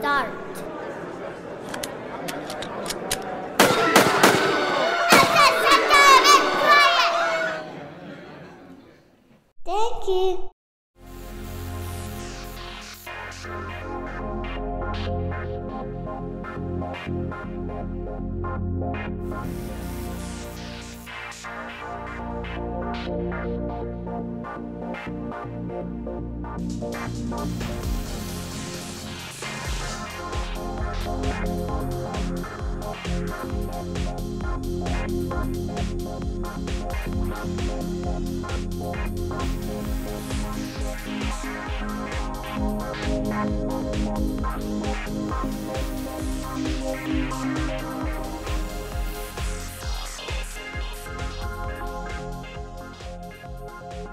start. Thank you.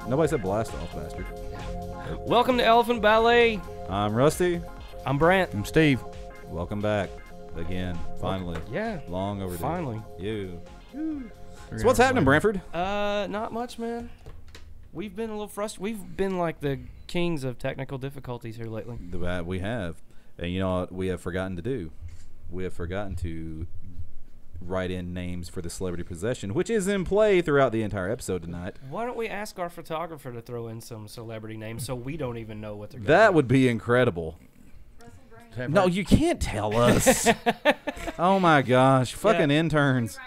Nobody said blast off, bastard. Welcome to Elephant Ballet. I'm Rusty. I'm Brandt. I'm Steve. Welcome back again. Finally. Yeah. Long overdue. Finally. You. So what's happening, Brantford? Not much, man. We've been a little frustrated. We've been like the kings of technical difficulties here lately. We have. And you know what we have forgotten to do? We have forgotten to write in names for the celebrity possession, which is in play throughout the entire episode tonight. Why don't we ask our photographer to throw in some celebrity names so we don't even know what they're going That would be incredible. No, you can't tell us. Oh my gosh. Fucking interns.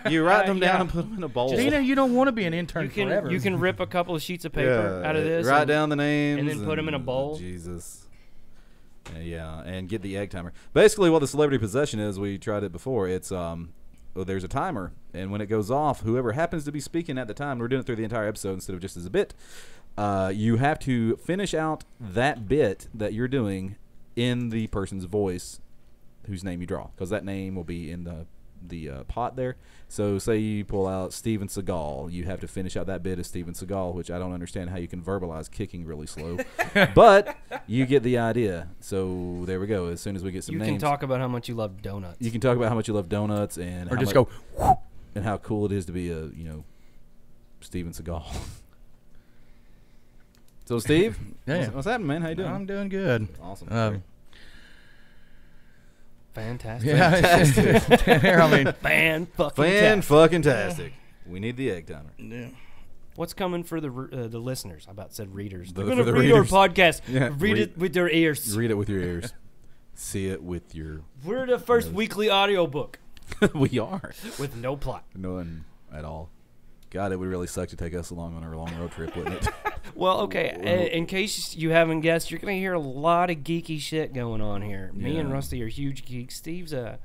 You write them down and put them in a bowl. Dina, you don't want to be an intern forever. You can rip a couple of sheets of paper out of this. Write down the names. And then put them in a bowl. Jesus. Yeah, and get the egg timer. Basically, what the celebrity possession is, we tried it before. It's there's a timer, and when it goes off, whoever happens to be speaking at the time, we're doing it through the entire episode instead of just as a bit. You have to finish out that bit that you're doing in the person's voice, whose name you draw, because that name will be in the pot there. So say you pull out Steven Seagal, you have to finish out that bit as Steven Seagal, which I don't understand how you can verbalize kicking really slow, but you get the idea. So there we go. As soon as we get some names, you can talk about how much you love donuts. You can talk about how much you love donuts and or just go and how cool it is to be a Steven Seagal. So Steve, yeah, what's happening, man? How you doing? I'm doing good. Awesome. Fantastic. Yeah, fantastic. I mean, fan-fucking-tastic. We need the egg timer. Yeah. What's coming for the listeners? I about said readers. They're For going to the read our readers. podcast. Yeah, read it with their ears. Read it with your ears. See it with your... We're the first weekly audiobook. We are. With no plot. None at all. God, it would really suck to take us along on our long road trip, wouldn't it? Well, okay, in case you haven't guessed, you're going to hear a lot of geeky shit going on here. Me and Rusty are huge geeks. Steve's what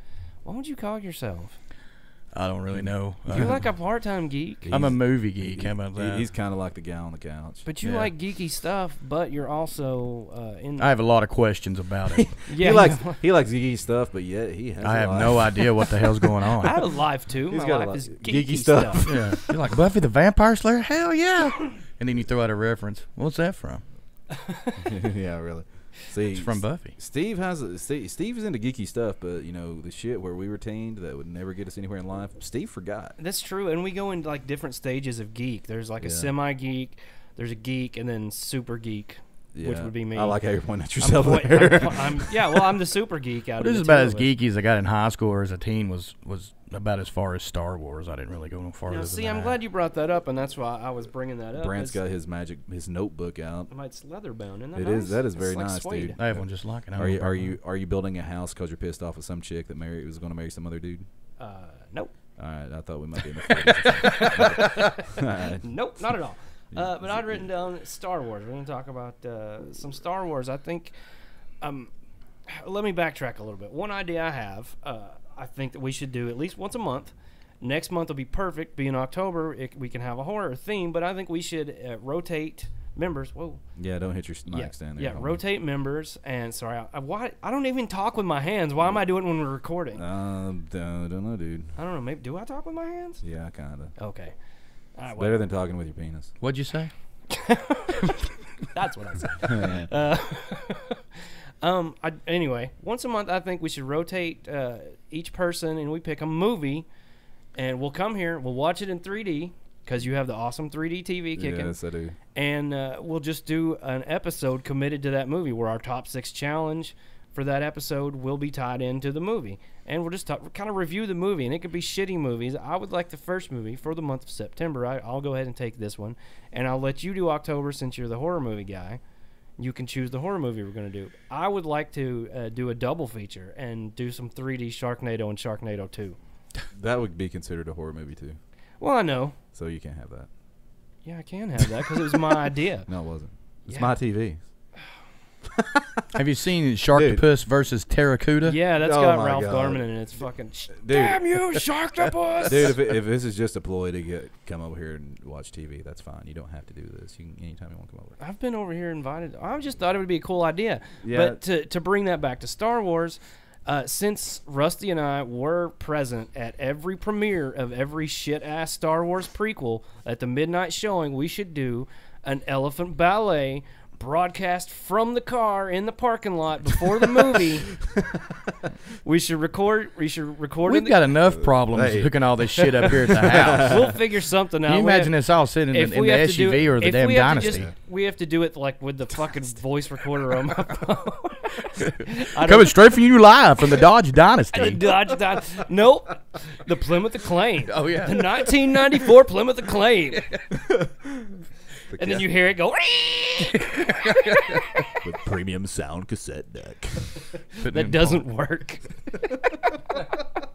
would you call yourself? I don't really know. You're like a part-time geek. I'm a movie geek. How about that? He's kind of like the guy on the couch. But you like geeky stuff, but you're also in... I have a lot of questions about it. He likes geeky stuff, but yet he has I have no idea what the hell's going on. I have a life, too. He's My got life is geeky geeky stuff. stuff. Yeah. You're like, Buffy the Vampire Slayer? Hell yeah. And then you throw out a reference. What's that from? Yeah, really. See, It's from Buffy. Steve is into geeky stuff, but the shit where we were tamed that would never get us anywhere in life, Steve forgot. That's true, and we go in like different stages of geek. There's like a semi-geek, there's a geek, and then super geek, which would be me. I like how you're pointing at yourself there. I'm the super geek out of This is the about two as of us. geeky as I got in high school or as a teen was about as far as Star Wars. I didn't really go no farther Now, than see, that. I'm glad you brought that up, and that's why I was bringing that up. Brandt's got his notebook out. It's leather bound, isn't that It nice? is. That is It's very like nice, suede. dude. I have one just like it. Are you building a house because you're pissed off at some chick that was going to marry some other dude? Nope. All right, I thought we might be in the 40s. All right. Nope, not at all. But I'd written down Star Wars. We're going to talk about some Star Wars. I think, let me backtrack a little bit. One idea I have, I think that we should do at least once a month. Next month will be perfect. Be in October, we can have a horror theme, but I think we should rotate members. Whoa. Yeah, don't hit your mic stand there. Yeah, rotate members. And sorry, I don't even talk with my hands. Why am I doing it when we're recording? Don't know, dude. I don't know. Maybe do I talk with my hands? Yeah, kind of. Okay. All right, Better than talking with your penis. What'd you say? That's what I said. Anyway, once a month, I think we should rotate each person, and we pick a movie, and we'll come here. We'll watch it in 3D because you have the awesome 3D TV kicking. Yes, I do. And we'll just do an episode committed to that movie. Where our top 6 challenge for that episode will be tied into the movie. And we'll just kind of review the movie. And it could be shitty movies. I would like the first movie for the month of September. I'll go ahead and take this one. And I'll let you do October since you're the horror movie guy. You can choose the horror movie we're going to do. I would like to do a double feature and do some 3D Sharknado and Sharknado 2. That would be considered a horror movie, too. Well, I know. So you can't have that. Yeah, I can have that because it was my idea. No, it wasn't. It's Yeah. my TV. Have you seen Sharktopus versus Terracuda? Yeah, that's Oh got my Ralph God. Garman in it. It's fucking... Dude. Damn you, Sharktopus! Dude, if this is just a ploy to come over here and watch TV, that's fine. You don't have to do this. You can anytime you want to come over. I've been over here invited. I just thought it would be a cool idea. Yeah. But to bring that back to Star Wars, since Rusty and I were present at every premiere of every shit-ass Star Wars prequel at the midnight showing, we should do an elephant ballet broadcast from the car in the parking lot before the movie. We should record. We've got enough problems hooking all this shit up here at the house. We'll figure something out. Can you imagine us all sitting in the SUV or the damn Dynasty? We have to do it like with the fucking voice recorder on my phone. Coming straight from you live from the Dodge Dynasty. Nope. The Plymouth Acclaim. Oh, yeah. The 1994 Plymouth Acclaim. And then you hear it go. With premium sound cassette deck. That doesn't work.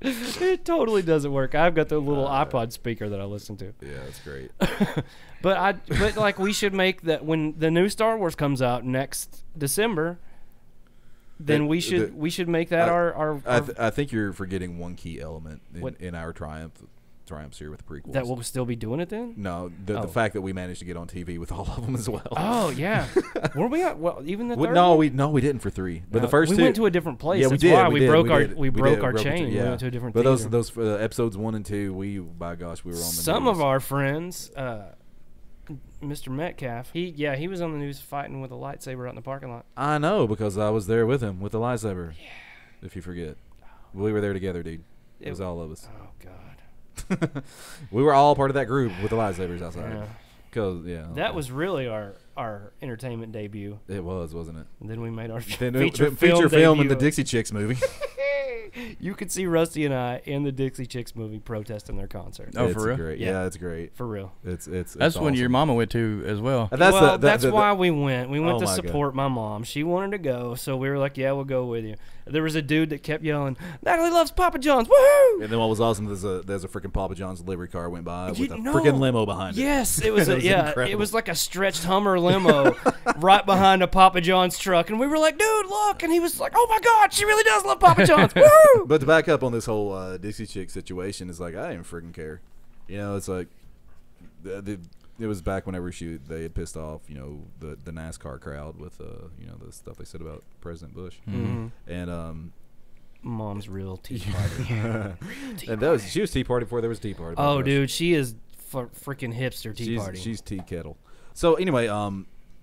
It totally doesn't work. I've got the little iPod speaker that I listen to. Yeah, that's great. But like we should make that when the new Star Wars comes out next December. Then we should make that our I think you're forgetting one key element in our triumphs here with the prequels. that we'll still be doing it then? No, the fact that we managed to get on TV with all of them as well. Oh yeah, were we on? Well, even the third no, one? we didn't for 3. But the first we two, went to a different place. Yeah, That's we did. why we broke our did, chain. Yeah. We went to a different. But theater. those episodes 1 and 2, we were on the Some news. of our friends, Mr. Metcalf, he was on the news fighting with a lightsaber out in the parking lot. I know because I was there with him with the lightsaber. Yeah. If you forget, we were there together, dude. It was all of us. Oh God. We were all part of that group with the lightsabers outside. Yeah. Cause That was really our entertainment debut. it was, wasn't it? And then we made our Then feature film in the debut. Dixie Chicks movie. You could see Rusty and I in the Dixie Chicks movie protesting their concert. Oh, It's for real? Great. Yeah. Yeah, it's great. For real. It's That's when awesome. your mama went to as well. That's why we went. We went Oh to my support my mom. She wanted to go, so we were like, yeah, we'll go with you. There was a dude that kept yelling, Natalie loves Papa John's. Woohoo! And then what was awesome is there's a freaking Papa John's delivery car went by with a know. freaking limo behind it. Yes, it was. Incredible. It was like a stretched Hummer limo right behind a Papa John's truck, and we were like, "Dude, look!" And he was like, "Oh my God, she really does love Papa John's." Woo! But to back up on this whole Dixie Chick situation, is like I didn't freaking care. You know, it's like it was back whenever they had pissed off, you know, the NASCAR crowd with you know, the stuff they said about President Bush, and Mom's real tea party. and she was Tea Party before there was Tea Party. Oh, dude, she is freaking hipster tea party. She's tea kettle. So anyway,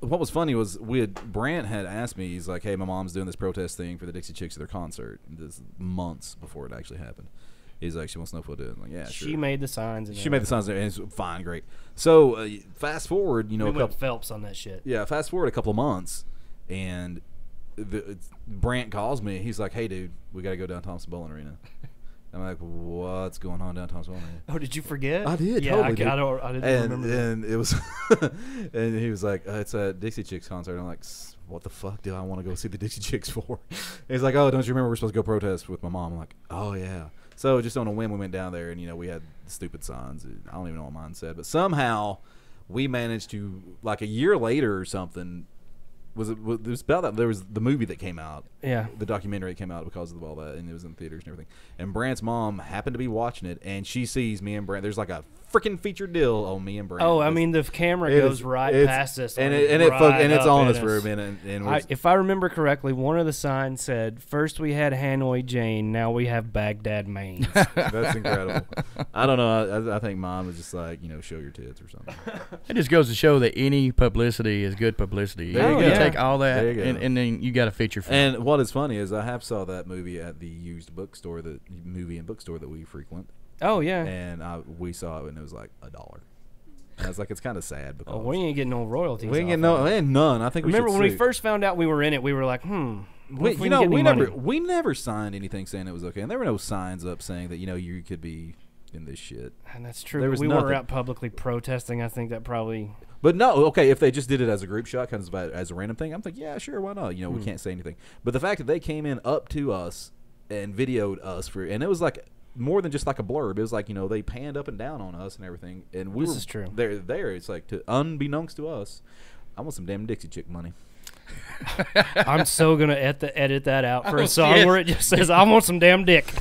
what was funny was Brandt had asked me, he's like, hey, my mom's doing this protest thing for the Dixie Chicks at their concert. This months before it actually happened. He's like, she wants to know if we'll do it. I'm like, yeah, sure. She made the signs. And She made the signs, and it's fine, great. So fast forward, you know, we went Phelps on that shit. Yeah, fast forward a couple of months, and Brandt calls me. He's like, hey, dude, we got to go down Thompson Bowling Arena. I'm like, what's going on down Thompson Bowling Arena? Oh, did you forget? I did, Yeah, totally. I didn't remember. And it was, and he was like, it's a Dixie Chicks concert. I'm like, what the fuck do I want to go see the Dixie Chicks for? He's like, oh, don't you remember we're supposed to go protest with my mom? I'm like, oh, yeah. So just on a whim, we went down there, and, you know, we had stupid signs. I don't even know what mine said. But somehow we managed to, like a year later or something, it was about that. There was the movie that came out. Yeah. The documentary came out because of all that, and it was in theaters and everything. And Brandt's mom happened to be watching it, and she sees me and Brandt. There's like a freaking featured deal on me and Brandt. Oh, I mean, the camera goes right past us. And right it's on up us at for a minute. And if I remember correctly, one of the signs said, first we had Hanoi Jane, now we have Baghdad Maine. that's incredible. I don't know. I think mom was just like, you know, show your tits or something. It just goes to show that any publicity is good publicity. There You you gotta go. take all that, There you go. and then you got a feature film. And what is funny is I have saw that movie at the used bookstore, the movie and bookstore that we frequent. Oh, yeah. And we saw it, and it was like $1. And I was like, it's kind of sad because Oh, we ain't getting no royalties. we ain't off getting of it. none. I think Remember we when should we first found out we were in it, we were like, we never signed anything saying it was okay, and there were no signs up saying that you could be in this shit. And that's true. There was we nothing. were out publicly protesting. I think that probably. But no, okay, if they just did it as a group shot, kind of as a random thing, I'm like, yeah, sure, why not? We can't say anything. But the fact that they came in up to us and videoed us and it was like more than just like a blurb. It was like they panned up and down on us and everything, and This is true. There, it's like unbeknownst to us, I want some damn Dixie Chick money. I'm so gonna edit that out for a song where it just says, "I want some damn dick."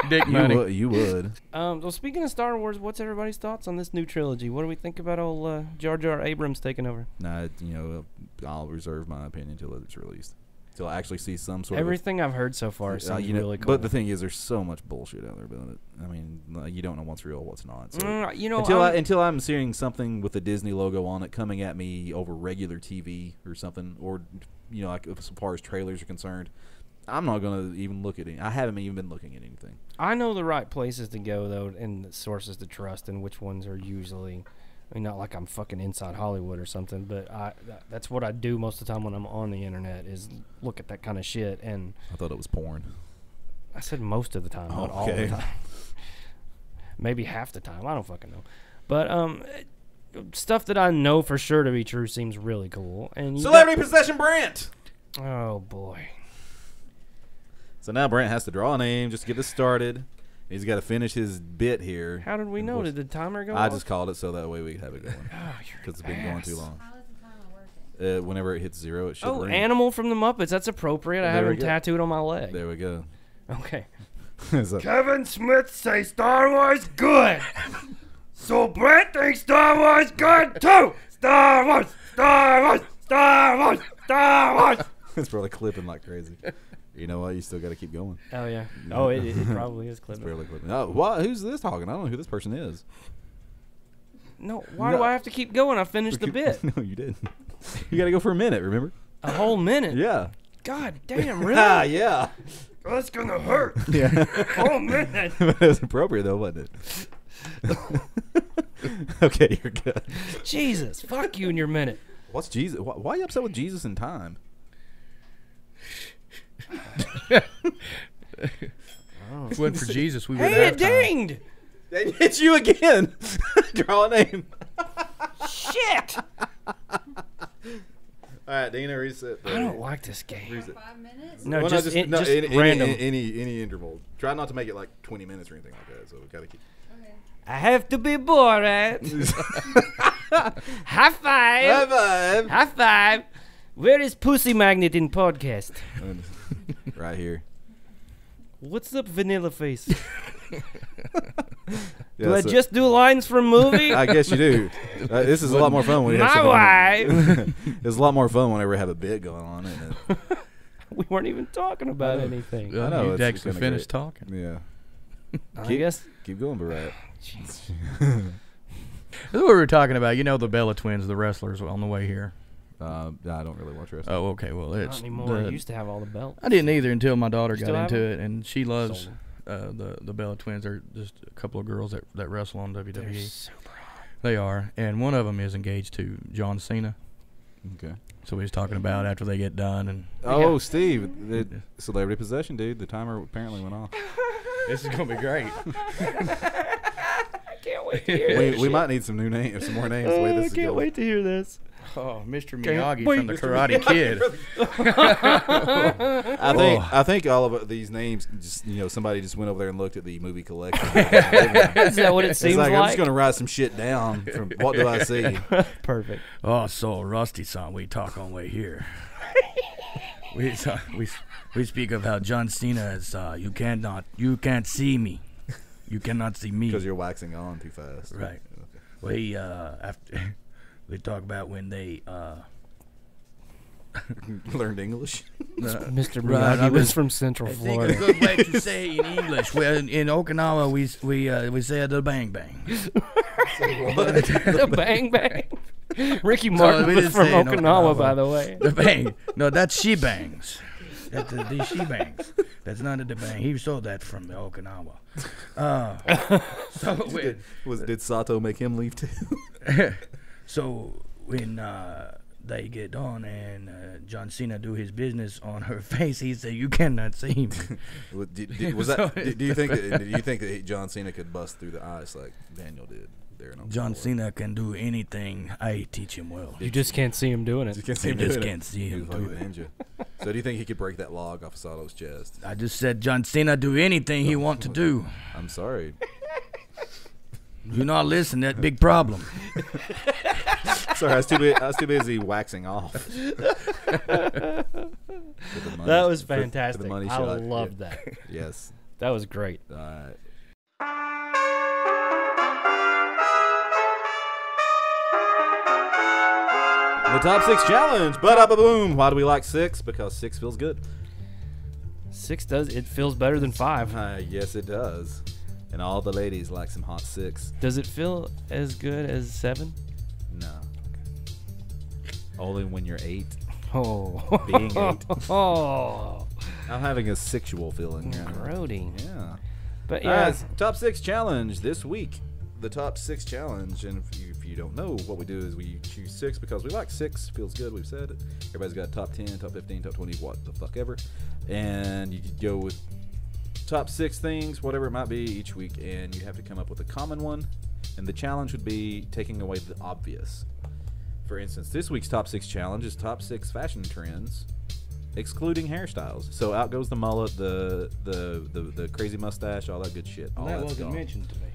Dick money. You would. Well, speaking of Star Wars, what's everybody's thoughts on this new trilogy? What do we think about old Jar Jar Abrams taking over? Nah, I'll reserve my opinion until it's released. Till I actually see some sort Everything I've heard so far seems really cool. But the thing is, there's so much bullshit out there about it. I mean, you don't know what's real, what's not. So until I'm seeing something with the Disney logo on it coming at me over regular TV or something, or like as far as trailers are concerned, I'm not gonna even look at it. I haven't even been looking at anything. I know the right places to go though, and the sources to trust, and which ones are usually. I mean, not like I'm fucking inside Hollywood or something, but that's what I do most of the time when I'm on the internet is look at that kind of shit. And I thought it was porn. I said most of the time, not all the time. Maybe half the time. I don't fucking know. But stuff that I know for sure to be true seems really cool. And Celebrity Possession Brandt! Oh, boy. So now Brandt has to draw a name just to get this started. He's got to finish his bit here. How did we know? Did the timer go I off? just called it so that way we have it going. Because it's been going too long. How is the timer working? Whenever it hits 0, it should ring. Animal from the Muppets. That's appropriate. I have him tattooed on my leg. There we go. Okay. Kevin Smith say Star Wars good. So Brent thinks Star Wars good too. Star Wars, Star Wars, Star Wars, Star Wars. It's probably clipping like crazy. You know what? You still got to keep going. Oh, yeah. Oh, it probably is clipping. It's barely clipping. Oh, who's this talking? I don't know who this person is. No, why do I have to keep going? I finished the bit. No, you didn't. You got to go for a minute, remember? A whole minute? Yeah. God damn, really? Yeah. That's gonna hurt. Yeah. Oh man. It was appropriate, though, wasn't it? Okay, you're good. Jesus, fuck you in your minute. What's Jesus? Why are you upset with Jesus in time? If it wasn't for Jesus, we would Hey, have it time. dinged! It's you again. Draw a name. Shit! All right, Dina, reset. I don't like this game. Reset. 5 minutes? No, Well, just any, random. Any interval. Try not to make it like 20 minutes or anything like that. So we gotta keep. Okay. I have to be Borat. High five! High five. High five! Where is Pussy Magnet in podcast? Right here. What's up, Vanilla Face? Yeah, Do I so- just do lines from movie? I guess you do. This is a lot more fun when you have My something. wife! It's a lot more fun whenever we have a bit going on. Isn't it? We weren't even talking about anything. I know, You it's actually kinda finished great. talking. Yeah. I guess. Keep going, Barat. Jeez. That's what we were talking about. You know the Bella twins, the wrestlers, on the way here. I don't really watch wrestling. Oh, okay. Well, Not it's anymore. I used to have all the belts. I didn't either until my daughter You got still have into them? it, and she loves Sold. the Bella twins. They're just a couple of girls that wrestle on WWE. They're super hot. They are, and one of them is engaged to John Cena. Okay. So he's talking about after they get done, and Oh, Steve, the celebrity possession, dude. The timer apparently went off. this is gonna be great. I can't wait to hear this we shit. might need some new names, some more names. The way this I is can't going. wait to hear this. Oh, Mr. Can't Miyagi wait. from the Karate Kid. I think all of these names, just somebody just went over there and looked at the movie collection. Is that what it It's seems like, like? I'm just gonna write some shit down from what do I see. Perfect. Oh, so Rusty-san, we talk on way here. we speak of how John Cena is. You can't see me. You cannot see me. Because you're waxing on too fast. Right. Okay. After we talk about when they Learned English. Mr. Right, Miyagi was from Central I think a Florida. good way to say in English. Well, in Okinawa, we say the bang bang. The bang bang. Ricky we Martin was didn't from say in Okinawa, Okinawa. by the way. The bang. No, that's she bangs. That's the she bangs. That's not the bang. He stole that from Okinawa. So when Did Sato make him leave too? so when they get on and John Cena do his business on her face, he said, "You cannot see me." Do you think that John Cena could bust through the ice like Daniel did there? In John Cena can do anything. I teach him well. You just can't see him doing it. You just can't see him do it. Ninja. So do you think he could break that log off of Sato's chest? I just said John Cena do anything he want to do. I'm sorry. You not listen, that big problem. Sorry, I was too busy waxing off. That was fantastic. I loved that. Yes. That was great. All right. The top 6 challenge. Ba-da-ba-boom. Why do we like 6? Because 6 feels good. 6 does. It feels better than 5. Yes, it does. And all the ladies like some hot 6. Does it feel as good as 7? No. Only when you're 8. Oh. Being 8. Oh. I'm having a sexual feeling here. Grody. Yeah. But yeah. Top 6 challenge this week. The top 6 challenge. And if you don't know, what we do is we choose 6 because we like 6. Feels good. We've said it. Everybody's got top 10, top 15, top 20, what the fuck ever. And you go with top 6 things, whatever it might be, each week, and you have to come up with a common one. And the challenge would be taking away the obvious. For instance, this week's top 6 challenge is top 6 fashion trends, excluding hairstyles. So out goes the mullet, the crazy mustache, all that good shit. All that that's wasn't gone. mentioned to me.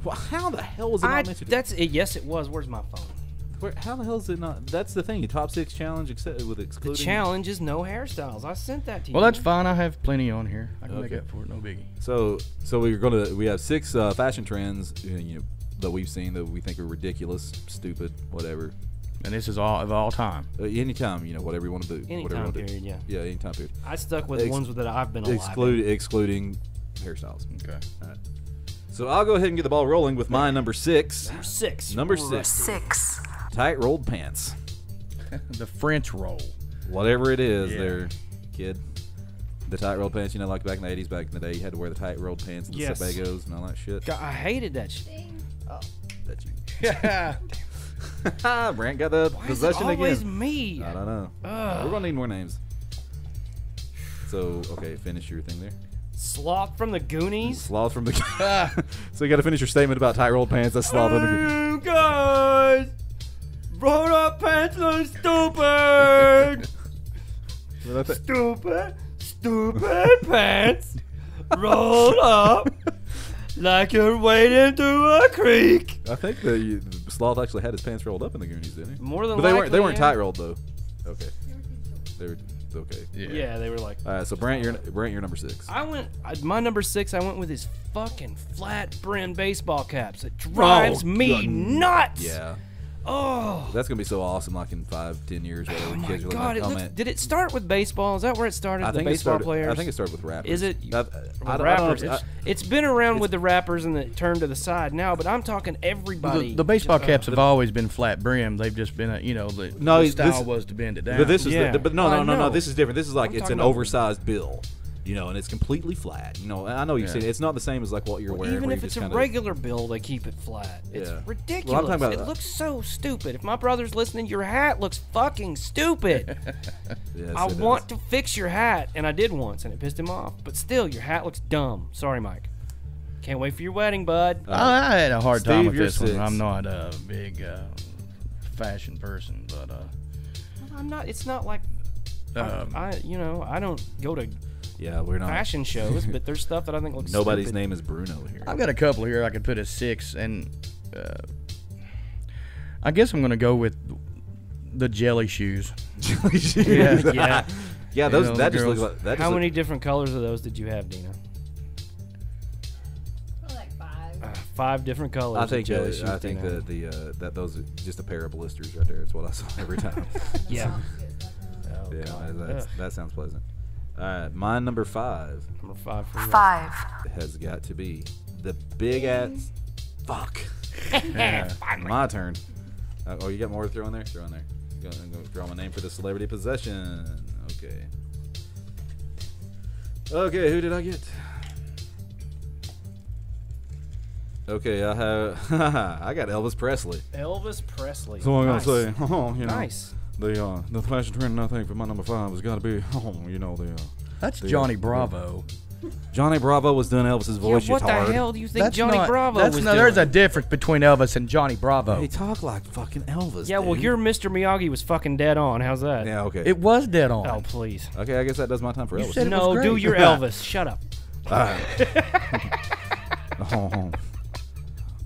Well, how the hell was it not mentioned? That's it. Yes, it was. Where's my phone? How the hell is it not? That's the thing. Top 6 challenge with excluding. The challenge is no hairstyles. I sent that to you. Well, that's fine. I have plenty on here. I can make Okay. up for it. No biggie. So we have 6 fashion trends that we've seen that we think are ridiculous, stupid, whatever. And this is all of all time. Anytime, whatever you want to do. Any whatever time you wanna do. period, yeah. Yeah, any time period. I stuck with ones that I've been alive in. Excluding hairstyles. Okay. All right. So I'll go ahead and get the ball rolling with my number 6. Number 6. Number 6. Tight rolled pants. The French roll. Whatever it is, Yeah. there, kid. The tight rolled pants, like back in the 80s, back in the day, you had to wear the tight rolled pants and the Yes. Sebagos and all that shit. God, I hated that shit. That you. Yeah. Brandt got the Why is it possession always again. me? I don't know. Ugh. We're gonna need more names. So okay, finish your thing there. Sloth from the Goonies. Sloth from the. So you got to finish your statement about tight rolled pants. That's sloth from the. You guys, rolled up pants are stupid. Stupid pants rolled up like you're wading through a creek. I think the sloth actually had his pants rolled up in the Goonies, didn't he? More than but likely, they weren't yeah. tight rolled though. Okay. They were okay. Yeah, they were like. All right, so Brandt, you're number 6. My number 6. I went with his fucking flat brim baseball caps. It drives me nuts. Yeah. Oh. That's gonna be so awesome. Like in 5-10 years, whatever. Oh my kids are God! like, It did it start with baseball? Is that where it started? I think baseball it started. players. I think it started with rappers. Is it? I don't rappers. know. It's been around with the rappers and it turned to the side now, but I'm talking everybody. The baseball caps have always been flat brim. They've just been the style was to bend it down. But this is Yeah. no. This is different. This is like I'm it's talking an about- oversized bill, and it's completely flat. I know you've seen it. It's not the same as like what you're wearing. Even where if you it's just a kinda, regular bill, they keep it flat. It's Yeah. ridiculous. Well, I'm talking about- it looks so stupid. If my brother's listening, your hat looks fucking stupid. Yes, I it want is. to fix your hat, and I did once, and it pissed him off. But still, your hat looks dumb. Sorry, Mike. Can't wait for your wedding, bud. I had a hard time Steve, with you're this one. 6. I'm not a big fashion person, but I'm not. It's not like I don't go to Yeah, we're not. fashion shows, but there's stuff that I think looks Nobody's stupid. name is Bruno here. I've got a couple here I could put as 6, and I guess I'm gonna go with the jelly shoes. Yeah. Yeah, those the that just girls. looks like that. How just many different colors of those did you have, Dina? Like 5. 5 different colors. I of think jelly shoes, I think Dina. that those are just a pair of blisters right there. It's what I saw every time. Yeah. Oh, Yeah, God. that sounds pleasant. All right, my number 5 Number 5 for you. 5, has got to be the big ass. Fuck. My turn. Oh, you got more to throw in there? Throw in there. I'm gonna draw my name for the celebrity possession. Okay. Okay, who did I get? Okay, I have. I got Elvis Presley. Elvis Presley. So I'm Nice. gonna say, Nice. the fashion trend, I think, for my number 5 has got to be, That's Johnny Bravo. Johnny Bravo was doing Elvis's voice. What the hard. hell do you think That's Johnny not, Bravo that's was not, doing? There's a difference between Elvis and Johnny Bravo. He talk like fucking Elvis. Yeah, well, dude. your Mr. Miyagi was fucking dead on. How's that? Yeah, okay. It was dead on. Oh, please. Okay, I guess that does my time for You Elvis. said it No, was great. do your Elvis. Shut up. All right.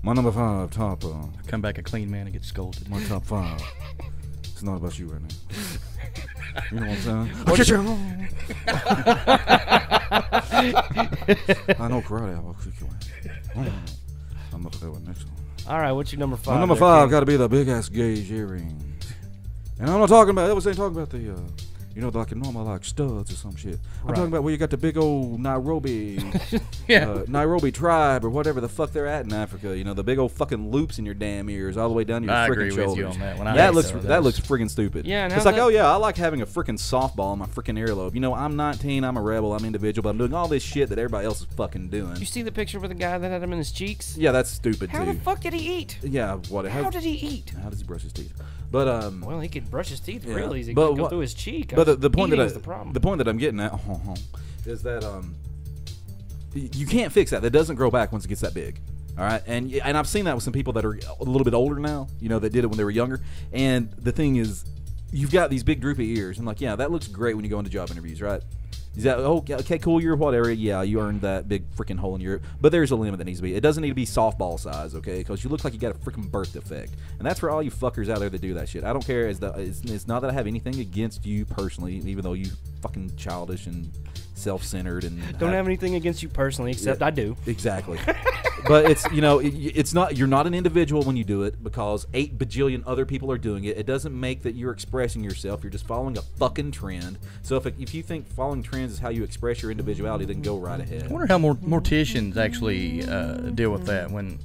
My number 5 top. Come back a clean man and get scolded. My top 5. It's not about you right now. You know what I'm saying? I know karate. I'll kick you in. I'm up there with next one. All right, what's your number 5? My number 5 got to be the big ass gauge earrings. And I'm not talking about. Elvis ain't talking about the. Like a normal like studs or some shit. I'm talking about where you got the big old Nairobi, Nairobi tribe or whatever the fuck they're at in Africa. The big old fucking loops in your damn ears all the way down to your I freaking agree shoulders. with you on that one. That looks friggin' stupid. Yeah, and it's how's like, that- oh yeah, I like having a freaking softball in my freaking earlobe. I'm 19, I'm a rebel, I'm individual, but I'm doing all this shit that everybody else is fucking doing. You see the picture with the guy that had him in his cheeks? Yeah, that's stupid How too. the fuck did he eat? Yeah, what? How did he eat? How does he brush his teeth? But Well, he could brush his teeth real easy. But Go what- through his cheek. But the point Eating's that the problem. the point that I'm getting at is that you can't fix that. That doesn't grow back once it gets that big. All right, and I've seen that with some people that are a little bit older now. That did it when they were younger. And the thing is, you've got these big droopy ears. I'm like, yeah, that looks great when you go into job interviews, right? Is that okay? Cool, you're whatever. Yeah, you earned that big freaking hole in your. But there's a limit that needs to be. It doesn't need to be softball size, okay? Because you look like you got a freaking birth defect, and that's for all you fuckers out there that do that shit. I don't care. It's not that I have anything against you personally, even though you fucking childish and self-centered and Don't have anything against you personally, except I do. Exactly. But it's it's not, you're not an individual when you do it because 8 bajillion other people are doing it. It doesn't make that you're expressing yourself. You're just following a fucking trend. So if you think following trends is how you express your individuality, then go right ahead. I wonder how morticians actually deal with that when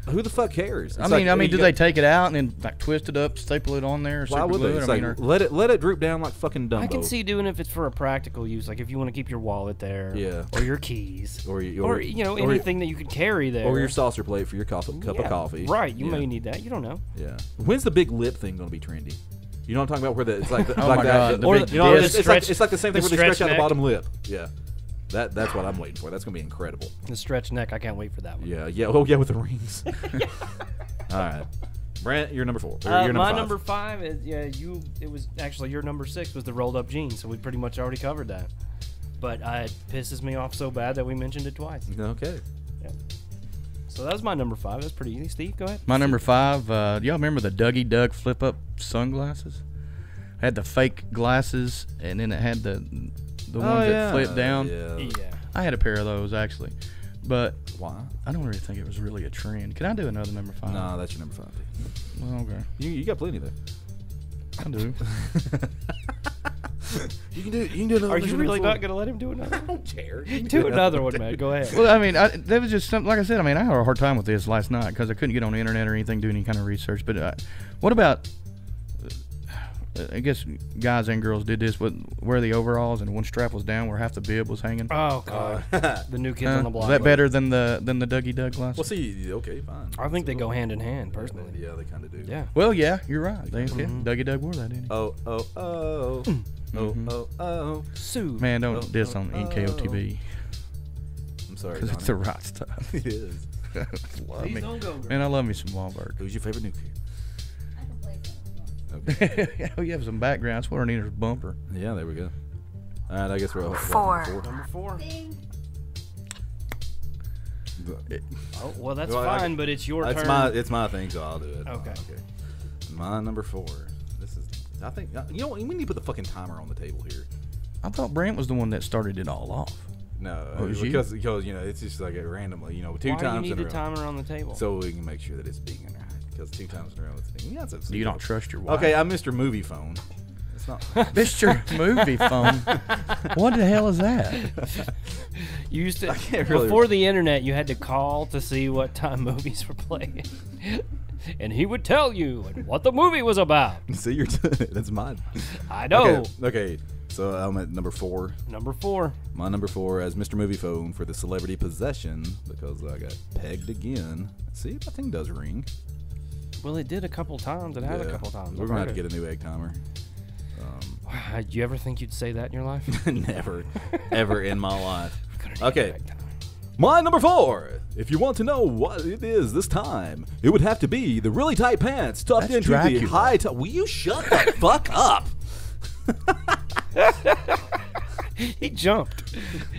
Who the fuck cares? I mean, do they take it out and then like twist it up, staple it on there? Why would they? It's like, let it droop down like fucking Dumbo. I can see doing it if it's for a practical use, like if you want to keep your wallet there, Yeah. or your keys, or anything that you could carry there, or your saucer plate for your cup of coffee. Right, you Yeah. may need that. You don't know. Yeah. When's the big lip thing going to be trendy? You know what I'm talking about? Where it's like Oh like my that. God, the Or big it's disc. like the same thing the where they stretch stretch out the neck. bottom lip. Yeah. That's what I'm waiting for. That's going to be incredible. The stretch neck, I can't wait for that one. Yeah. Oh yeah, with the rings. All right. Brandt, you're number 4. Or you're my 5. number 5 is it was actually your number 6 was the rolled up jeans, so we pretty much already covered that. But it pisses me off so bad that we mentioned it twice. Okay. Yeah. So that was my number 5. That's pretty easy. Steve, go ahead. My number 5, y'all remember the Dougie Doug flip-up sunglasses? Had the fake glasses, and then it had the ones that flip down. Yeah. I had a pair of those, actually. But Why? I don't really think it was really a trend. Can I do another number 5? No, that's your number 5. Well, okay. You got plenty there. I do. You can do another. Are you really not going to let him do another? I don't care. Do another one, man. Go ahead. Well, I mean, that was just something. Like I said, I mean, I had a hard time with this last night because I couldn't get on the internet or anything, do any kind of research. But what about? I guess guys and girls did this with wear the overalls and one strap was down where half the bib was hanging. Oh god, the new kids on the block. Is that better than the Dougie Doug glasses? Well, see, okay, fine. I think they go hand in hand, personally. Yeah, they kind of do. Yeah. Well, yeah, you're right. Dougie Doug wore that, didn't he? Oh. Sue. Man, don't diss on NKOTB I'm sorry. because it's the right stuff. It is. Love Please me. don't go. Man, I love me some Wahlberg. Who's your favorite new kid? I can play something. Okay. Oh, you have some background. That's what I need is a bumper. Yeah, there we go. All right, I guess we're 4. Number 4. Ding. Oh well, that's Well, fine, but it's your turn. It's my thing, so I'll do it. Okay. My number 4. This is. I think you know we need to put the fucking timer on the table here. I thought Brandt was the one that started it all off. No, Oh, is you? because it's just like randomly, two Why do you times need in a the row, timer on the table? so we can make sure that it's being right. Because 2 times in a row it's being. Yeah, Do you not trust your wife? Okay, I'm Mr. Movie Phone. It's not. Mr. Movie Phone. What the hell is that? You used to can't really- before the internet. You had to call to see what time movies were playing, and he would tell you what the movie was about. See, you're doing it. That's mine. I know. Okay. So I'm at number 4. Number 4. My number 4 as Mr. Movie Phone for the celebrity possession because I got pegged again. See, that thing does ring. Well, it did a couple times. It has a couple times. We're I've gonna have heard to get a new egg timer. Do you ever think you'd say that in your life? Never, ever in my life. Gonna need Okay. an egg timer. My number 4. If you want to know what it is this time, it would have to be the really tight pants stuffed That's into the Dracula. high top. Will you shut the fuck up? He jumped.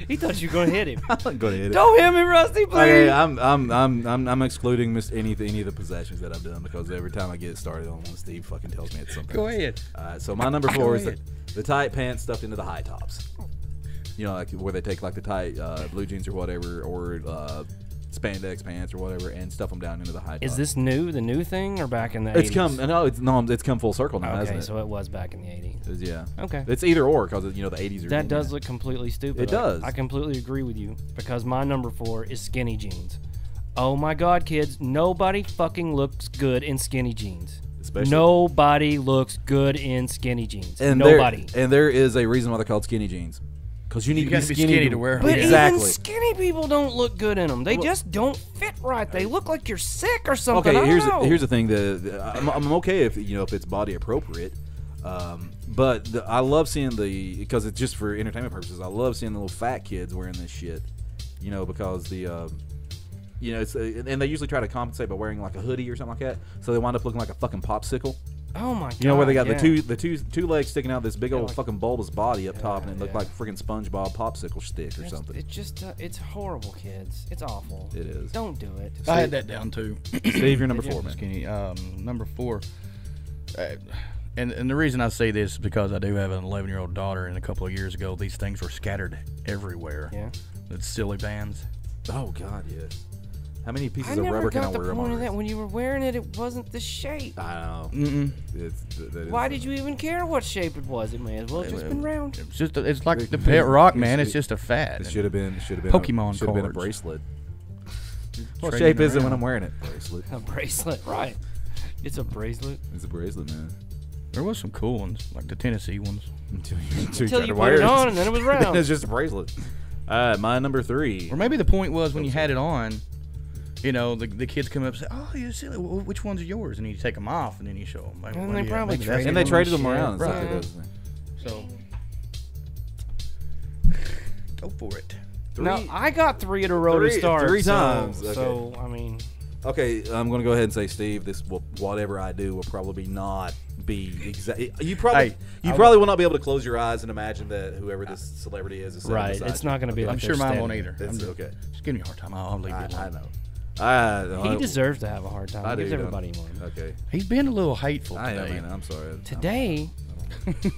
He thought you were gonna hit him. I'm not gonna hit it. Don't hit me, Rusty, please. Okay, I'm excluding any of the possessions that I've done because every time I get started on one, Steve fucking tells me it's something. Go ahead. So my number 4 is ahead. the tight pants stuffed into the high tops. You know, like where they take like the tight blue jeans or whatever, or spandex pants or whatever, and stuff them down into the high tops. Is this new? The new thing, or back in the 80s? It's come full circle now, hasn't Okay, it? so it was back in the 80s. Yeah. Okay. It's either or because the 80s are. That does look completely stupid. It does. I completely agree with you because my number 4 is skinny jeans. Oh my God, kids! Nobody fucking looks good in skinny jeans. Especially- Nobody looks good in skinny jeans. And Nobody. There is a reason why they're called skinny jeans. Because you need to gotta be be skinny, to wear 'em. But exactly. even skinny people don't look good in them. They just don't fit right. They look like you're sick or something. Okay, I don't know. here's the thing. I'm okay if if it's body appropriate, but I love seeing because it's just for entertainment purposes. I love seeing the little fat kids wearing this shit, because it's and they usually try to compensate by wearing like a hoodie or something like that, so they wind up looking like a fucking popsicle. Oh my God! You know where they got yeah. the two legs sticking out this big old like- fucking bulbous body up top, and it looked yeah. like freaking SpongeBob popsicle stick or something. It's just it's horrible, kids. It's awful. It is. Don't do it. I had that down too. Steve, you're number 4, man. Skinny. Number 4. And the reason I say this is because I do have an 11-year-old daughter, and a couple of years ago these things were scattered everywhere. Yeah. It's silly bands. Oh God, yes. How many pieces I of never rubber can I got the wear on point my of that. wrist? When you were wearing it, it wasn't the shape. I know. Mm-mm. Why did you even care what shape it was? It may as well have just been round. It's just it's like the pet rock, man. It's just a fad. It should have been Pokemon should have been a cards. bracelet. What Trading shape is it around. when I'm wearing it? Bracelet. A bracelet, right? It's a bracelet. It's a bracelet, man. There was some cool ones, like the Tennessee ones. Until Until try you to put wear it on, and then it was then round. it's just a bracelet. My number 3. Or maybe the point was when you had it on, the kids come up and say, "Oh, you silly. Which ones are yours?" And you take them off, and then you show them. And they probably traded And they them traded and them shit. around and stuff. Right. Like that. So go for it. Now I got 3 in a row to Three- start. 3 so- times, okay. So I mean, Okay, I'm going to go ahead and say, Steve, whatever I do will probably not be exactly. You probably will not be able to close your eyes and imagine that whoever this celebrity is sitting right? beside It's you. not going to be like I'm they're sure mine standing won't there. either. It's I'm okay. Just give me a hard time. I'll leave you I alone. know. He deserves to have a hard time. I He do. gives everybody one. Okay. He's been a little hateful I today. am, man. I'm sorry. Today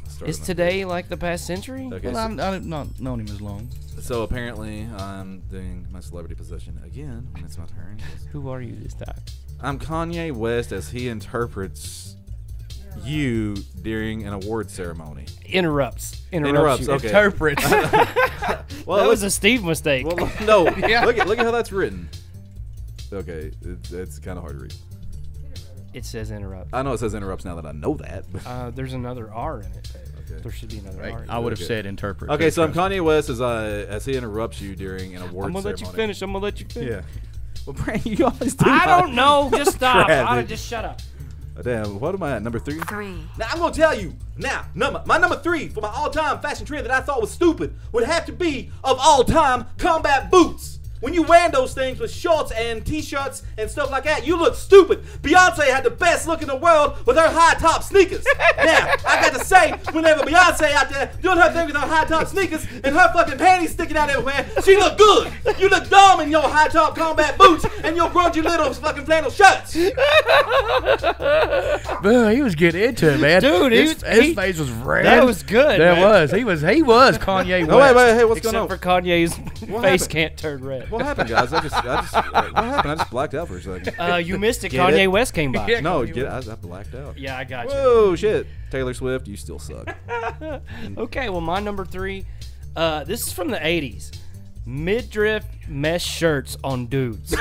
Started is my- today like the past century? Okay, Well, I've not known him as long. so apparently I'm doing my celebrity possession again when it's my turn. Who are you this time? I'm Kanye West as he interprets you during an award ceremony. Interrupts you. Okay. Interprets. Well, That was let's- a Steve mistake. well, no. Yeah. Look at how that's written. Okay, it's kind of hard to read. It says interrupt. I know it says interrupts now that I know that. But There's another R in it. Okay. There should be another Right. R. I would have Okay. said interpret. Okay, so I'm Kanye West as he interrupts you during an award I'm gonna let ceremony. you finish. I'm gonna let you finish. Yeah. Well, Brandon, you always do. I don't know. Just stop. Crap, dude. Just shut up. Oh, damn, what am I at? Number 3? 3. Now I'm gonna tell you my number 3 for my all-time fashion trend that I thought was stupid would have to be of all-time combat boots. When you wear those things with shorts and t-shirts and stuff like that, you look stupid. Beyonce had the best look in the world with her high-top sneakers. Now, I got to say, whenever Beyonce out there doing her thing with her high-top sneakers and her fucking panties sticking out everywhere, she look good. You look dumb in your high-top combat boots and your grungy little fucking flannel shirts. Well, he was getting into it, man. Dude, his face was red. That was good, That man. was. He was Kanye West. No, wait, hey, what's Except going on? for Kanye's What face happened? can't turn red. What happened, guys? What happened? I just blacked out for a second. You missed it. Get Kanye it? West came by. Yeah. No, I blacked out. Yeah, I got you. Whoa, shit. Taylor Swift, you still suck. Okay, well, my number 3. This is from the 80s. Midriff mesh shirts on dudes.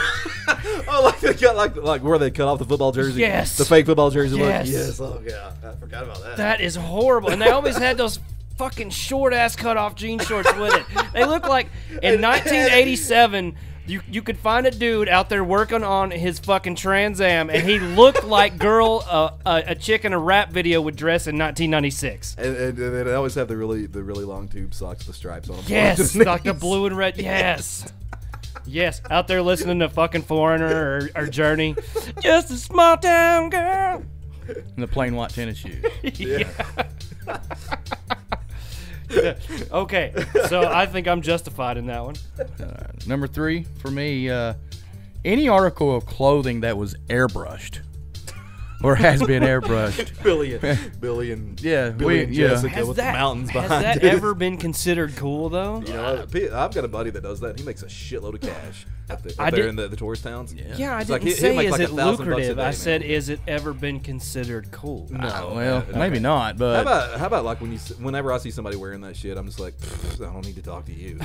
Oh, like they got like where they cut off the football jersey. Yes. The fake football jersey. Yes. Look. Yes. Oh yeah, I forgot about that. That is horrible. And they always had those fucking short ass cut off jean shorts with it. They look like in 1987 You could find a dude out there working on his fucking Trans Am, and he looked like a chick in a rap video would dress in 1996. And they always have the really long tube socks with the stripes on them. Yes, like the blue and red. Yes. Yes, out there listening to fucking Foreigner or Journey. Just a small town girl. And the plain white tennis shoes. Yeah. Okay, so I think I'm justified in that one. Number 3 for me, any article of clothing that was airbrushed or has been airbrushed. Billy and Yeah, Billy and Jessica with the mountains has behind that it. ever been considered cool though? You know, I've got a buddy that does that. And he makes a shitload of cash up I there did- in the tourist towns. Yeah, I It's didn't like, say he makes is like it $1,000 a lucrative. day, I man. said is it ever been considered cool? No. Well, maybe not, but How about like whenever I see somebody wearing that shit, I'm just like, I don't need to talk to you.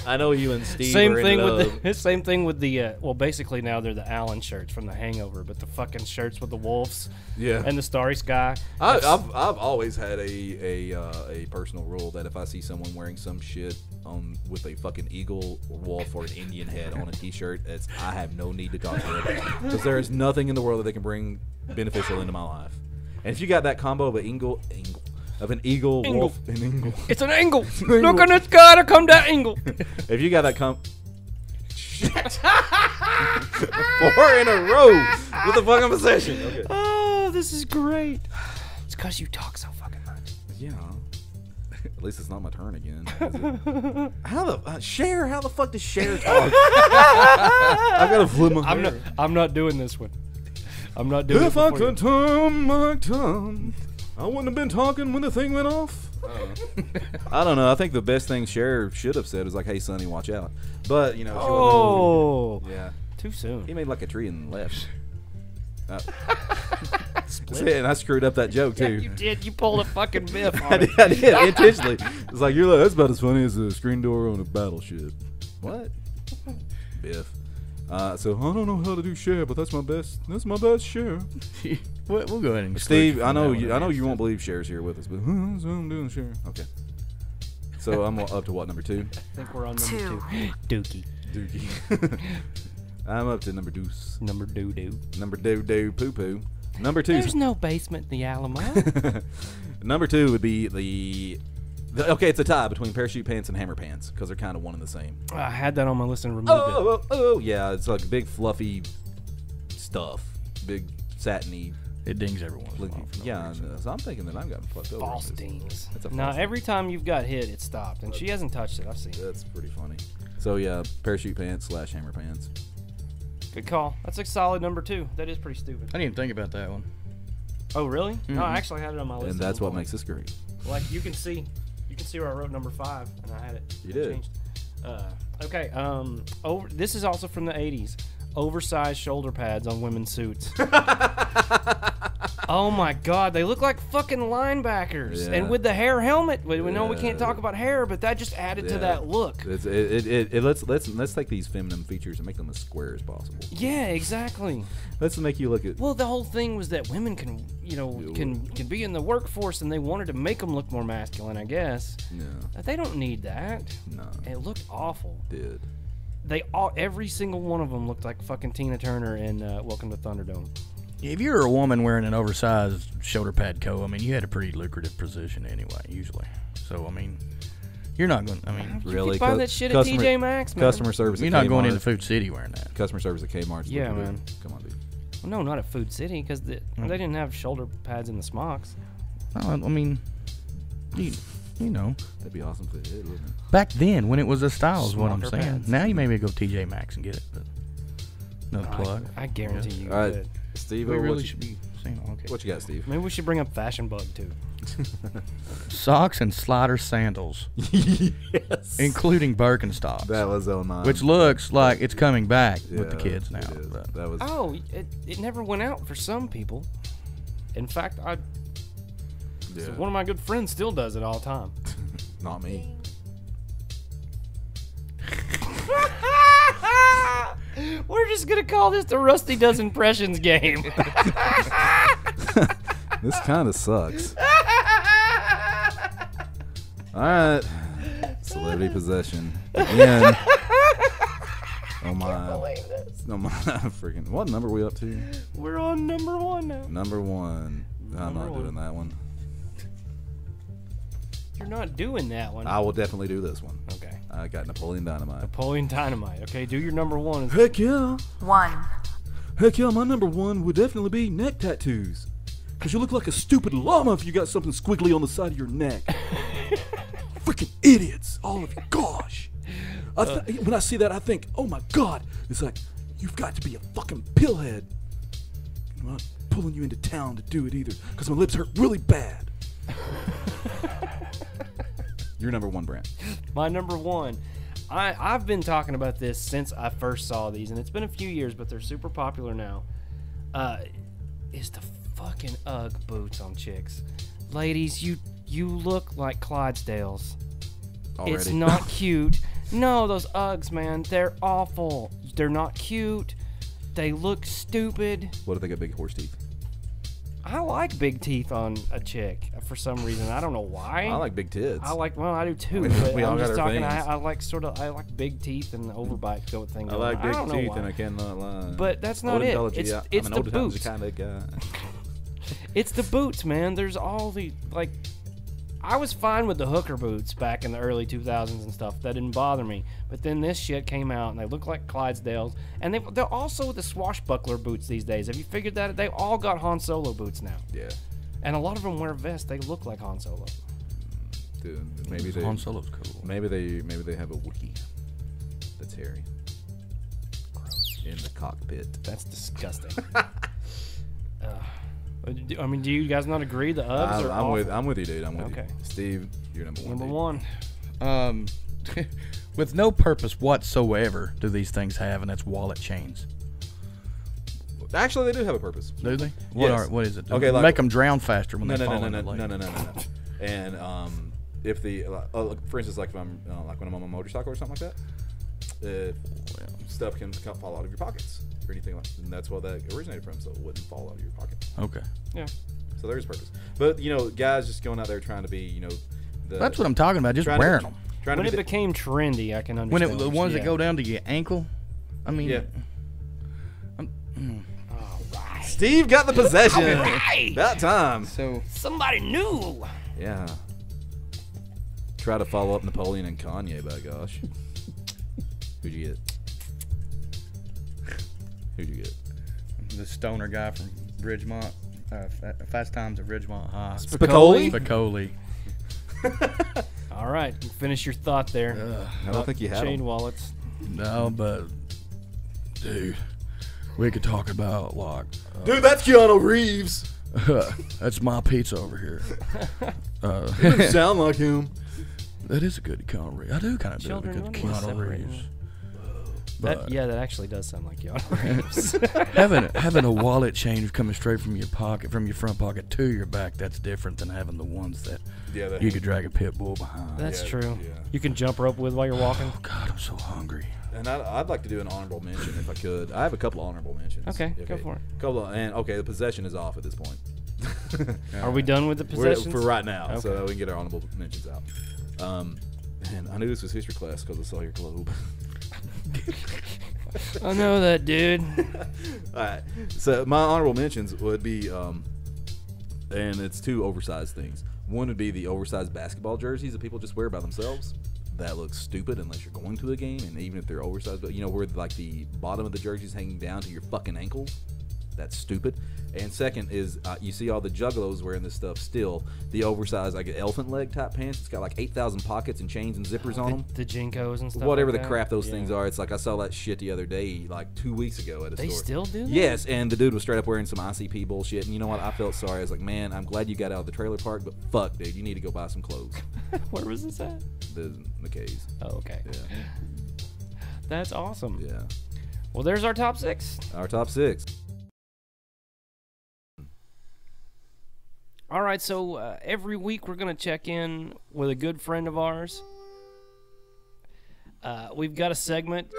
I know you and Steve Same are thing in with love. the same thing with the well, basically now they're the Allen shirts from The Hangover, but the fucking shirts with the wolves Yeah. and the starry sky. I've always had a personal rule that if I see someone wearing some shit with a fucking eagle or wolf or an Indian head on a t-shirt, I have no need to talk to them because there is nothing in the world that they can bring beneficial into my life. And if you got that combo of an eagle, wolf, and eagle, It's an angle. Look in the sky to come that angle. if you got that shit, 4 in a row with the fucking possession. Okay. Oh, this is great. It's because you talk so fucking much. Yeah. At least it's not my turn again. Is it? How the fuck does Cher talk? I gotta flip my hair. I'm not doing this one. I'm not doing it. If I before you. could turn my tongue, I wouldn't have been talking when the thing went off. I don't know. I think the best thing Cher should have said was like, "Hey, Sonny, watch out." But you know, she Oh, wasn't- yeah, too soon. he made like a tree and left. And I screwed up that joke Yeah, too. you did. You pulled a fucking biff I on it. did intentionally. It's like that's about as funny as a screen door on a battleship. What? Biff. So I don't know how to do Cher, but that's my best. That's my best Cher. we'll go ahead and exclude Steve, you I from know that you. one. I know you won't believe Cher's here with us, but so I'm doing Cher. Okay. So I'm up to what, number 2? I think we're on number 2. Dookie. Dookie. I'm up to number deuce. Number doo-doo. Number doo poo poo. Number 2. There's no basement in the Alamo. Number 2 would be the okay. It's a tie between parachute pants and hammer pants because they're kind of one and the same. I had that on my list and removed it. Oh, yeah. It's like big fluffy stuff, big satiny. It dings every once in a while. for no Yeah, reason. so I'm thinking that I've gotten fucked over. False with this. dings. That's a Now, false ding. every time you've got hit, it stopped, and she hasn't touched it. I've seen it. That's pretty funny. So yeah, parachute pants / hammer pants. Good call. That's a solid number 2. That is pretty stupid. I didn't even think about that one. Oh, really? No, I Mhm. actually had it on my list. And at that's one what point. makes this great. Like you can see where I wrote number 5, and I had it. You did. Changed. Okay. This is also from the 80s. Oversized shoulder pads on women's suits. Oh my God, they look like fucking linebackers, Yeah. and with the hair helmet. We know we Yeah. can't talk about hair, but that just added to Yeah. that look. Let's take these feminine features and make them as square as possible. Yeah, exactly. Let's make you look at. Well, the whole thing was that women can be in the workforce, and they wanted to make them look more masculine, I guess. No, They don't need that. no, It looked awful. did. Every single one of them looked like fucking Tina Turner in Welcome to Thunderdome. If you're a woman wearing an oversized shoulder pad coat, I mean, you had a pretty lucrative position anyway, usually. So, I mean, you're not going. I mean, You Really, can buy cu- that shit at customer- TJ Maxx, man. Customer service. you're at not going Kmart. into Food City wearing that. Customer service at Kmart. Yeah, man. Come on, dude. Well, no, not at Food City, because they didn't have shoulder pads in the smocks. I mean, you know, That'd be awesome if it did, wouldn't it? back then when it was a style is what I'm Smocker saying. pads. Now you maybe go TJ Maxx and get it. But another plug. I guarantee you. All right, could. Steve. We really what, should be saying, okay. what you got, Steve? Maybe we should bring up Fashion Bug too. Socks and slider sandals, Yes. including Birkenstocks, That was 09. which looks like it's coming back with the Yeah, kids now. it is. But That was. Oh, it never went out for some people. In fact, Yeah. one of my good friends still does it all the time. Not me. We're just gonna call this the Rusty Does Impressions game. This kind of sucks. All right. Celebrity possession. Again. Oh my! Believe this. Oh my! Freaking! What number are we up to? We're on number 1 now. Number 1. I'm Number not one. doing that one. You're not doing that one. I will definitely do this one. Okay. I got Napoleon Dynamite. Napoleon Dynamite. Okay, do your number 1. Heck yeah! 1. Heck yeah! My number 1 would definitely be neck tattoos. Cause you look like a stupid llama if you got something squiggly on the side of your neck. Freaking idiots, all of you! Gosh, when I see that, I think, oh my god! It's like you've got to be a fucking pillhead. I'm not pulling you into town to do it either, cause my lips hurt really bad. You're number 1, Brandt. My number 1. I've been talking about this since I first saw these, and it's been a few years, but they're super popular now. Is the fucking Ugg boots on chicks. Ladies, you look like Clydesdales. Already. It's not cute. No, those Uggs, man, they're awful. They're not cute. They look stupid. What if they got big horse teeth? I like big teeth on a chick for some reason. I don't know why. I like big tits. Well, I do too. We But all I'm got just our talking. things. I like big teeth and the overbite go thing. I going like on. big don't know teeth, why. and I cannot lie. But that's not Old it. intelligence, It's I'm the an old boots. kind of guy. It's the boots, man. There's all the like. I was fine with the hooker boots back in the early 2000s and stuff. That didn't bother me. But then this shit came out, and they look like Clydesdales. And they're also the swashbuckler boots these days. Have you figured that? They all got Han Solo boots now. Yeah. And a lot of them wear vests. They look like Han Solo. Dude, maybe they Han Solo's cool. Maybe they have a Wookiee that's hairy in the cockpit. That's disgusting. I mean, do you guys not agree? The Uggs are awful. I'm with you, dude. I'm with Okay. you. Steve, you're number 1. Number dude. 1. With no purpose whatsoever do these things have, and that's wallet chains. Actually, they do have a purpose. Do they? Yes. What is it? Okay, like- make them drown faster when No, they no, fall no, in no, the no, lake. no, no, no, no. And if the for instance, like if I'm like when I'm on a motorcycle or something like that, stuff can fall out of your pockets or anything like that. And that's what that originated from, so it wouldn't fall out of your pocket. Okay. Yeah. So there's purpose. But guys just going out there trying to be, That's what I'm talking about. Just trying wearing to, them. Trying When to it be became trendy, I can When understand. the ones yeah. that go down to your ankle. I mean. Yeah. All right. Steve got the possession. Right. About time. So. Somebody new. Yeah. Try to follow up Napoleon and Kanye, by gosh. Who'd you get? Who'd you get? The stoner guy from Ridgemont. Fast Times at Ridgemont High. Spicoli? Spicoli. All right, finish your thought there. I don't think you had chain him. wallets. No, but. Dude. We could talk about, like. Dude, that's Keanu Reeves. That's my pizza over here. You don't sound like him. That is a good Keanu Reeves. I do kind of do a Children, good when do we Keanu separate Reeves. them? But That actually does sound like Keanu Reeves. having a wallet change coming straight from your pocket, from your front pocket to your back, that's different than having the ones that you could drag a pit bull behind. That's true. Yeah. You can jump rope with while you're walking. Oh God, I'm so hungry. And I'd like to do an honorable mention if I could. I have a couple honorable mentions. Okay, go for it. The possession is off at this point. Are we done with the possessions? For right now, Okay. so we can get our honorable mentions out. And I knew this was history class because I saw your globe. I know that, dude. All right. So my honorable mentions would be, and it's 2 oversized things. One would be the oversized basketball jerseys that people just wear by themselves. That looks stupid unless you're going to a game, and even if they're oversized, but where like the bottom of the jersey's hanging down to your fucking ankles. That's stupid. And second is you see all the juggalos wearing this stuff still. The oversized, like elephant leg type pants. It's got like 8,000 pockets and chains and zippers on them. The Jinkos and stuff. Whatever like the that? crap those Yeah. things are. It's like I saw that shit the other day, like 2 weeks ago at a They store. still do that? Yes, and the dude was straight up wearing some ICP bullshit. And you know what? I felt sorry. I was like, man, I'm glad you got out of the trailer park, but fuck, dude, you need to go buy some clothes. Where was this at? The McKay's. Oh, okay. Yeah. That's awesome. Yeah. Well, there's our top 6. Our top 6. All right, so every week we're going to check in with a good friend of ours. We've got a segment.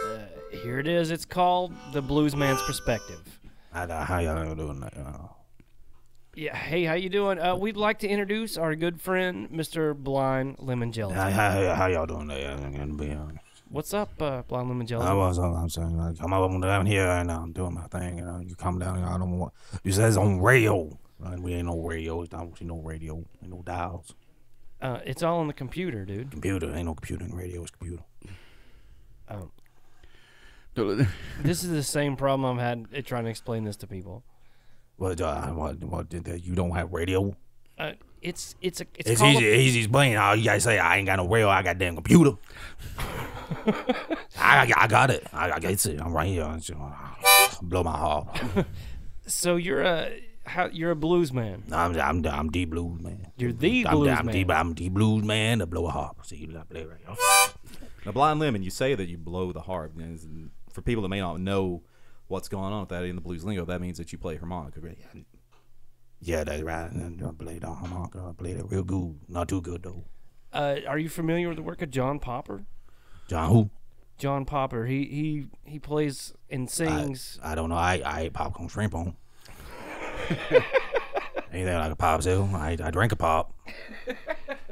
Here it is. It's called The Bluesman's Perspective. How y'all doing that? Yeah. Hey, how you doing? We'd like to introduce our good friend, Mr. Blind Lemon Gelatin. How y'all doing that? I'm gonna be honest. What's up, Blind Lemon I'm saying, like, come up down here and I'm doing my thing. You come down here, I don't want. You says on radio. We ain't no radio. It's not no radio. Ain't no dials. It's all on the computer, dude. Computer. Ain't no computer in radio. It's computer. This is the same problem I've had trying to explain this to people. What you don't have radio? It's It's called easy to explain. All you gotta say, I ain't got no radio. I got damn computer. I got it. I got it. I'm right here. Blow my heart. So you're a blues man. I'm the blues man. You're the blues man. I'm the blues man to blow a harp. See, you play right here. Now, Blind Lemon, you say that you blow the harp. And for people that may not know what's going on with that in the blues lingo, that means that you play harmonica, right? Yeah, that's right. And I play the harmonica. I play that real good. Not too good though. Are you familiar with the work of John Popper? John who? John Popper. He plays and sings. I don't know. I ate popcorn shrimp on. Anything like a popsicle. I drink a pop.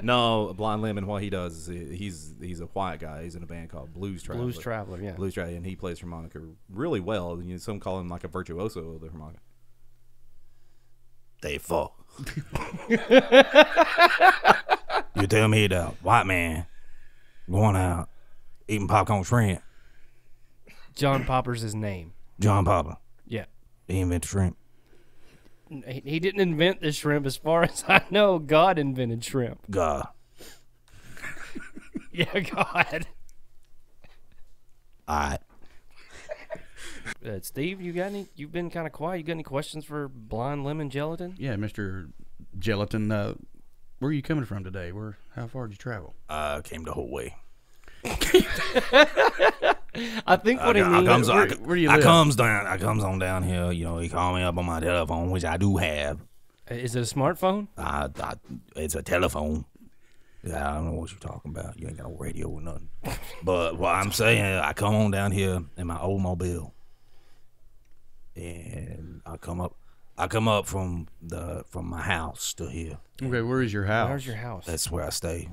No, Blind Lemon, what he does is he's a white guy. He's in a band called Blues Traveler. Blues Traveler, yeah. Blues Traveler, and he plays harmonica really well. Some call him like a virtuoso of the harmonica. They fuck. You tell me the white man going out eating popcorn shrimp. John Popper's his name. John Popper. Yeah. He invented shrimp. He didn't invent the shrimp. As far as I know, God invented shrimp. God. Yeah, God. All right. Steve, you've been kind of quiet. You got any questions for Blind Lemon Gelatin? Yeah, Mr. Gelatin. Where are you coming from today? How far did you travel? Came the whole way. I think what he means. Where do you live? I comes on down here. You know, he called me up on my telephone, which I do have. Is it a smartphone? It's a telephone. Yeah, I don't know what you're talking about. You ain't got no radio or nothing. But what I'm saying, I come on down here in my old mobile, and I come up from my house to here. Okay, where is your house? Where's your house? That's where I stay.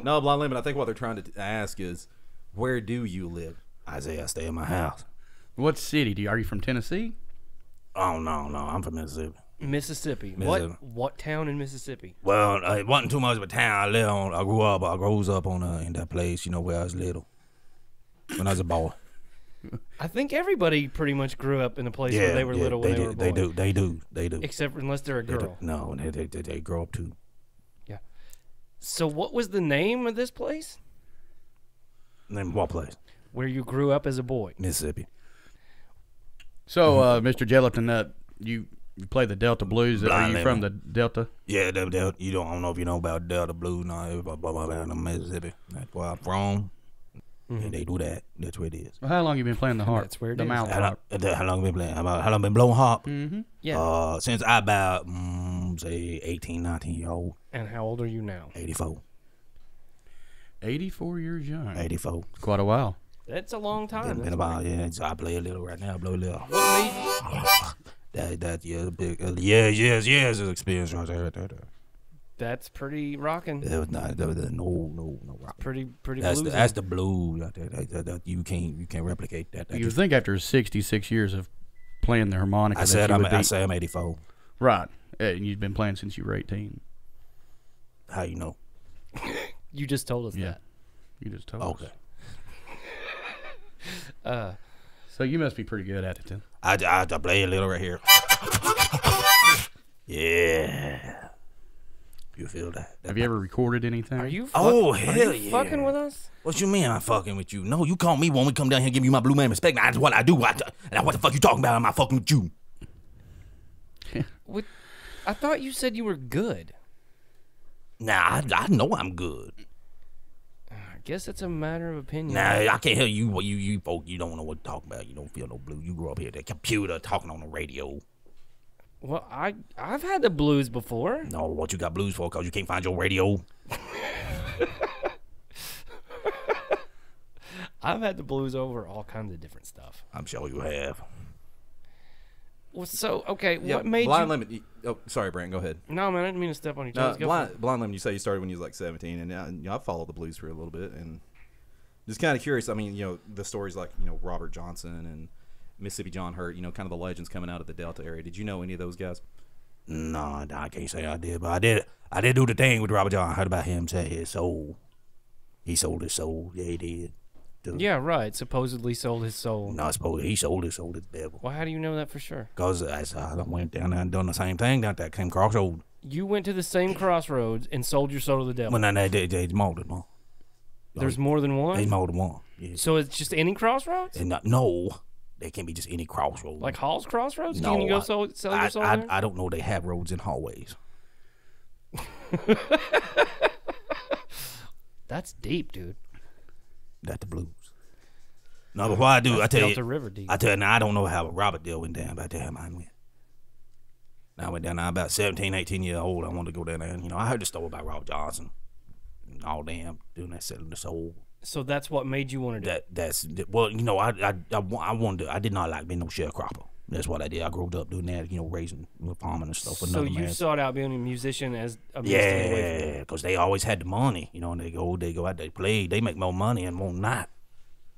No, Blind Lemon, I think what they're trying to ask is, where do you live? I say I stay in my house. What city? Are you from Tennessee? Oh no, I'm from Mississippi. Mississippi. What town in Mississippi? Well, it wasn't too much of a town. I grew up in that place, you know, where I was little. When I was a boy. I think everybody pretty much grew up in a place where they were little when they were a boy. They do. Except unless they're a girl. No, they grow up too. Yeah. So what was the name of this place? Name of what place? Where you grew up as a boy. Mississippi. So, Mr. Gelatin, you play the Delta Blues. Are you from the Delta? Yeah, the Delta. I don't know if you know about Delta Blues. No, everybody in Mississippi. That's where I'm from. Mm-hmm. And they do that. That's where it is. Well, how long you been playing the harp? That's where it the is. mouth harp. How long been playing? How long been blowing harp? Mm-hmm. Yeah. Since I about say 18, 19 years old. And how old are you now? 84. 84 years young. 84. Quite a while. That's a long time. Been about, yeah. So I play a little right now. I blow a little. What made years of experience right there. That's pretty rocking. It was not. There was no rock. Pretty That's bluesy. the blues out there. That you can't replicate that. You think after 66 years of playing the harmonica, I said I'm 84. Right. You've been playing since you were 18. How you know? You just told us that. You just told us. Okay. So you must be pretty good at it then. I play a little right here. Yeah. You feel that? Have you ever recorded anything? Are you? Oh, are hell you yeah. fucking with us? What you mean I'm fucking with you? No, you call me when we come down here and give you my blue man respect. Now, that's what I do. What the fuck you talking about? I'm not fucking with you. I thought you said you were good. Nah, I know I'm good. I guess it's a matter of opinion. Nah, I can't hear you. You folk, you don't know what to talk about. You don't feel no blue. You grew up here at the computer talking on the radio. Well, I've had the blues before. No, what you got blues for? Because you can't find your radio? I've had the blues over all kinds of different stuff. I'm sure you have. So okay, Yeah, what made Blind you? Lemon. Oh, sorry, Brant. Go ahead. No, man, I didn't mean to step on your toes. Go for it. Blind Lemon. You say you started when you was like 17, and I followed the blues for a little bit, and just kind of curious. I mean, the stories like Robert Johnson and Mississippi John Hurt. Kind of the legends coming out of the Delta area. Did you know any of those guys? No, I can't say I did, but I did do the thing with Robert John. I heard about him say his soul. He sold his soul. Yeah, he did. Yeah, right. Supposedly sold his soul. No, he sold his soul to the devil. Well, how do you know that for sure? Because I went down there and done the same thing down that same crossroad. You went to the same crossroads and sold your soul to the devil. When they more than one. There's more than one? There's more than one. Yeah. So it's just any crossroads? And no, they can't be just any crossroads. Like Hall's Crossroads? No, Can you go sell your soul there? I don't know they have roads in hallways. That's deep, dude. That's the blues. No, but what I do, I tell Delta you, River deep. now I don't know how Robert Dill went down, but I tell you how mine went. Now I went down there about 17, 18 years old. I wanted to go down there, and I heard the story about Robert Johnson, and all them doing that, selling the soul. So that's what made you want to do it? I wanted to, I did not like being no sharecropper. That's what I did. I grew up doing that, raising, farming and stuff. So you sought out being a musician as a yeah, because they always had the money, and they go out, they play, they make more money in one night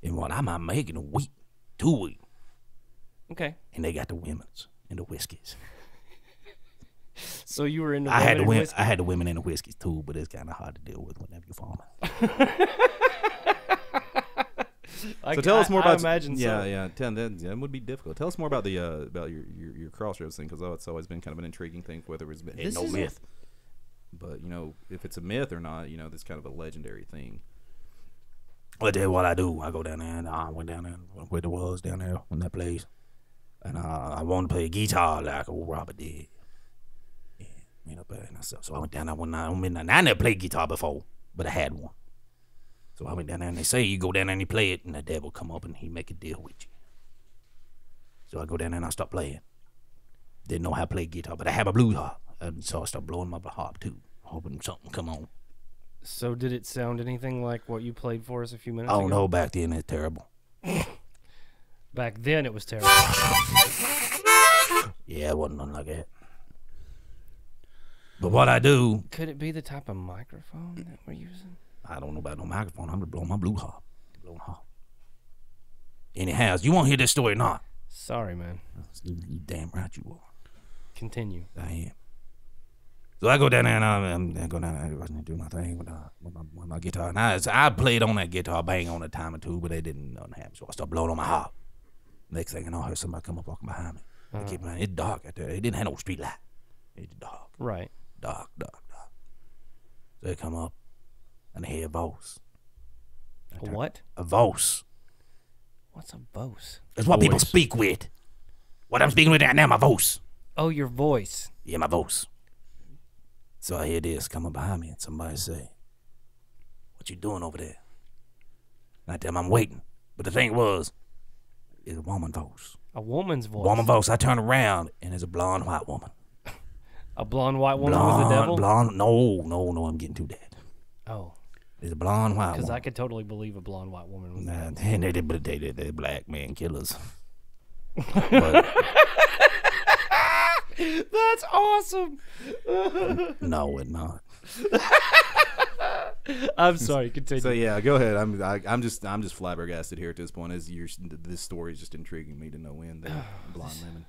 than what I might make in a week, 2 weeks. Okay. And they got the women's and the whiskeys. So you were into I had the women and the whiskeys too, but it's kind of hard to deal with whenever you're farming. So tell us more about. I imagine so. Yeah. That would be difficult. Tell us more about the about your crossroads thing, because it's always been kind of an intriguing thing, whether it's been No myth. But if it's a myth or not, that's kind of a legendary thing. Well, that's what I do. I go down there and I went down there where it was down there in that place, and I wanted to play guitar like old Robert did. Yeah, so I went down there one night on midnight. I never played guitar before, but I had one. So I went down there and they say you go down there and you play it, and the devil come up and he make a deal with you. So I go down there and I start playing. Didn't know how to play guitar, but I have a blues harp, and so I start blowing my harp too, hoping something come on. So did it sound anything like what you played for us a few minutes ago? Oh no, back then it's terrible. Back then it was terrible. Yeah, it wasn't nothing like that. But what I do, Could it be the type of microphone that we're using? I don't know about no microphone. I'm just blowing my blue harp. Blowing harp. Anyhow, you want to hear this story or not? Sorry, man. You damn right you are. Continue. I am. So I go down there and I go down there and do my thing with my guitar. And I played on that guitar, bang on it a time or two, but they didn't happen. So I started blowing on my harp. Next thing I heard somebody come up walking behind me. I keep running. It's dark out there. It didn't have no street light. It's dark. Right. Dark. So they come up and they hear a voice. A what? A voice. What's a voice? That's what people speak with. What I'm speaking with right now, my voice. Oh, your voice. Yeah, my voice. So I hear this coming behind me, and somebody say, "What you doing over there?" And I tell them I'm waiting. But the thing was, it's a woman voice. A woman's voice. Woman voice. I turn around, and it's a blonde white woman. A blonde white woman was the devil? Blonde. No, I'm getting too dead. Oh. It's a blonde white woman. Because I could totally believe a blonde white woman was the devil. They're black man killers. But, That's awesome. no, it's not. I'm sorry. Continue. So yeah, go ahead. I'm just flabbergasted here at this point. This story is just intriguing me to no end. Blind Lemon.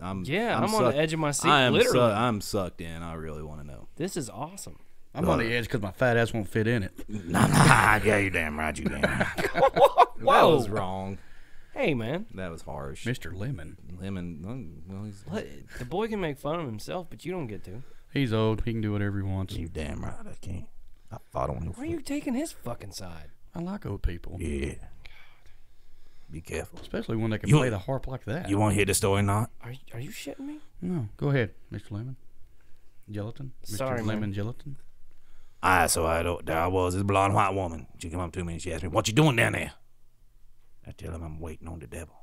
I'm on the edge of my seat. Literally, I'm sucked in. I really want to know. this is awesome. I'm on the edge because my fat ass won't fit in it. Nah, yeah, you damn right, you damn right. That was wrong. Hey, man. That was harsh. Mr. Lemon. Lemon. Well, he's The boy can make fun of himself, but you don't get to. He's old. He can do whatever he wants. You damn right, I can't. I fought on him. Why are you taking his fucking side? I like old people. Yeah. Be careful. Especially when they can You- play the harp like that. You want to hear the story or not? Are you shitting me? No. Go ahead, Mr. Lemon. Gelatin? Sorry, Mr. man. Lemon Gelatin? There I was, this blonde white woman. She came up to me and she asked me, "What you doing down there?" I tell him I'm waiting on the devil.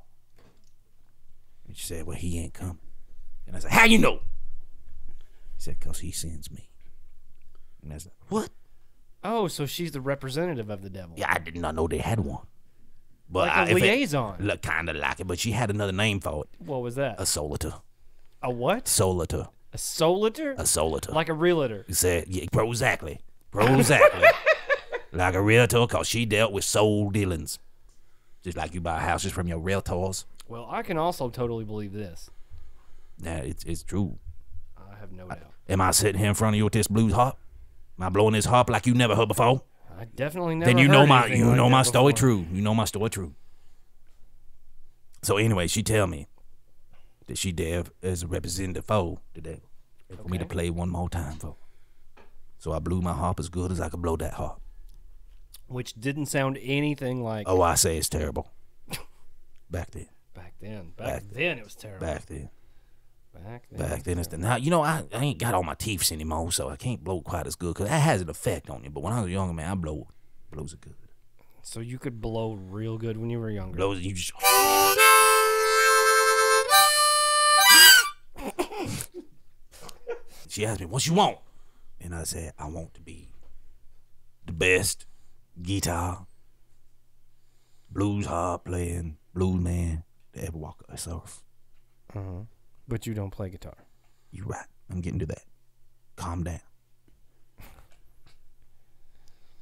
And she said, "Well, he ain't coming." And I said, "How you know?" He said, "'Cause he sends me." And I said, "What?" Oh, so she's the representative of the devil. Yeah, I did not know they had one. But Like a liaison. Look, kind of like it, but she had another name for it. What was that? A solitaire. A what? Solitaire. A solitaire? A solitaire. Like a realtor. You said, yeah, exactly. Like a realtor, because she dealt with soul dealings. Just like you buy houses from your realtors. Well, I can also totally believe this. Yeah, it's true. I have no doubt. Am I sitting here in front of you with this blues harp? Am I blowing this harp like you never heard before? I definitely never Then you heard know my anything like that story before. true. You know my story true. So anyway, she tell me that she there as a representative for today. For me to play one more time for. So I blew my harp as good as I could blow that harp. Which didn't sound anything like Oh, I say it's terrible. Back then. back then. Back then it was terrible. Back then. Back then It's the now. You know, I ain't got all my teeth anymore, so I can't blow quite as good because that has an effect on you. But when I was younger, man, I blows it good. So you could blow real good when you were younger. Blows you just. She asked me, "What you want?" And I said, "I want to be the best guitar, blues harp playing blues man to ever walk the earth." But you don't play guitar. You right. I'm getting to that. Calm down.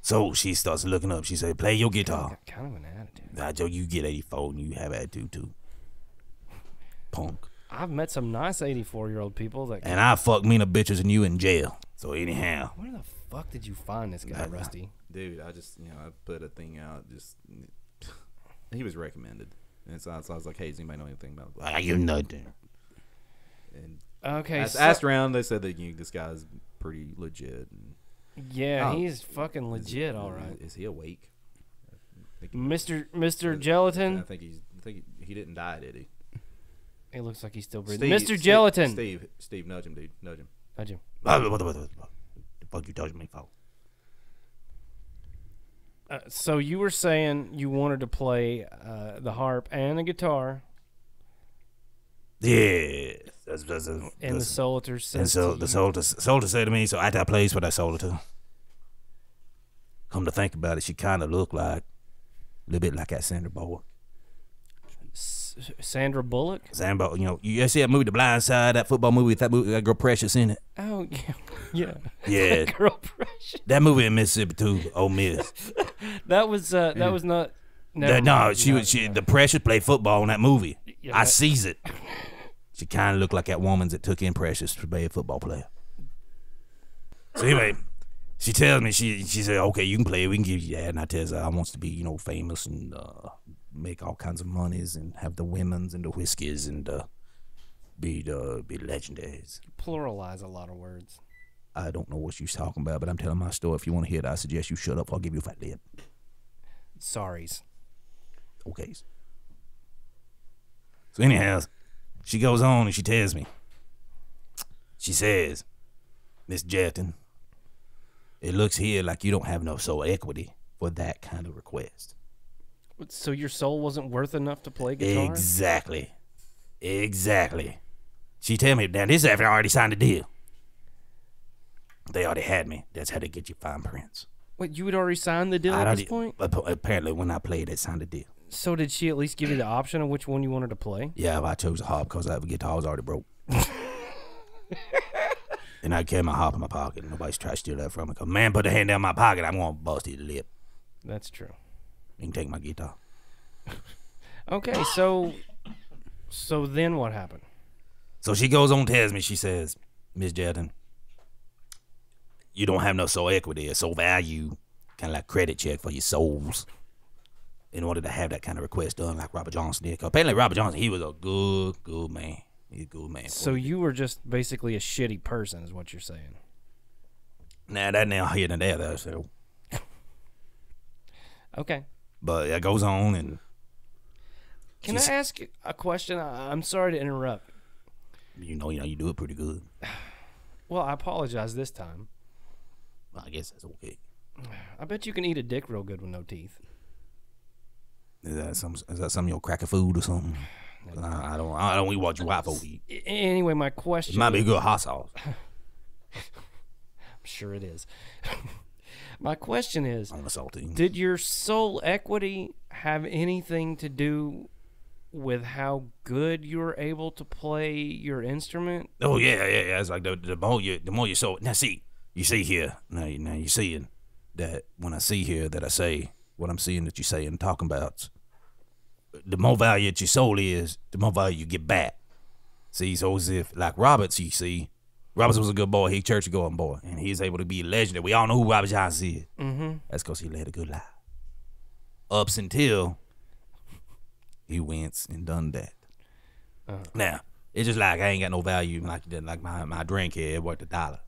So she starts looking up. She said, "Play your guitar." Got kind of an attitude. Nah, Joe, you get 84 and you have attitude too. Punk. I've met some nice 84-year-old people that. And I fuck meaner bitches than you in jail. So anyhow. Where the fuck did you find this guy, Rusty? Dude, I just, I put a thing out. Just he was recommended, and so I was like, "Hey, does anybody know anything about?" Well, you're nothing. And Okay, asked around. They said that this guy's pretty legit. And, yeah, Oh. he's fucking legit, all right. Is he awake? I think Mr. Gelatin. I think he didn't die, did he? It looks like he's still breathing. Mr. Gelatin. Steve, nudge him, dude. Nudge him. How'd you? What the fuck you touching me for? So you were saying you wanted to play the harp and the guitar, Yeah. and the solitaire says And so to the you- soldier said to me, so after I played for that soldier, come to think about it, she kind of looked like a little bit like that Sandra Bullock. Sandra Bullock. Sandra, you see that movie, The Blind Side, that football movie with that girl Precious in it? Oh yeah, Yeah. Girl Precious. That movie in Mississippi too, Ole Miss. That was not. Never No, mind. the Precious played football in that movie. Yeah, I that- sees it. She kind of looked like that woman that took in Precious to be a football player. So anyway, she tells me, she said, "Okay, you can play, we can give you that." And I tells her I wants to be, famous and make all kinds of monies and have the women's and the whiskeys and be legendaries. Pluralize a lot of words. I don't know what she's talking about, but I'm telling my story. If you want to hear it, I suggest you shut up or I'll give you a fat lip. Sorries. Okay. So anyhow, she goes on and she tells me. She says, "Miss Gelatin, it looks here like you don't have no soul equity for that kind of request." So your soul wasn't worth enough to play guitar? Exactly. She tell me, now this is after I already signed a deal. They already had me. That's how they get you fine prints. Wait, you had already signed the deal at this point? Apparently, when I played, they signed a deal. So did she at least give you the option of which one you wanted to play? Yeah, I chose a harp because that guitar was already broke. And I carry my harp in my pocket. Nobody's trying to steal that from me. Cause man, put a hand down my pocket, I'm going to bust his lip. That's true. You can take my guitar. Okay, so then what happened? So she goes on and tells me, she says, "Miss Gelatin, you don't have no soul equity or soul value, kind of like credit check for your souls, in order to have that kind of request done like Robert Johnson did." 'Cause apparently Robert Johnson, he was a good man. He's a good man. So you were just basically a shitty person is what you're saying. Now that now here and there though, so. Okay. But it goes on and. Can I ask you a question? I'm sorry to interrupt. You do it pretty good. Well, I apologize this time. I guess that's okay. I bet you can eat a dick real good with no teeth. Is that some of your cracker food or something? I don't eat what you white folks eat. Anyway, my question. It might be good hot sauce. I'm sure it is. My question is, on the saltine. did your soul equity have anything to do with how good you were able to play your instrument? Oh yeah. It's like the more you soul. Now see, you see here. Now you're seeing that when I see here that I say what I'm seeing that you say and talking about. The more value that your soul is, the more value you get back. See, so as if like Roberts, you see, Roberts was a good boy. He church going boy, and he's able to be a legend. We all know who Robert Johnson is. Mm-hmm. That's because he led a good life. Ups until he went and done that. Now, it's just like I ain't got no value like my drink here worth $1.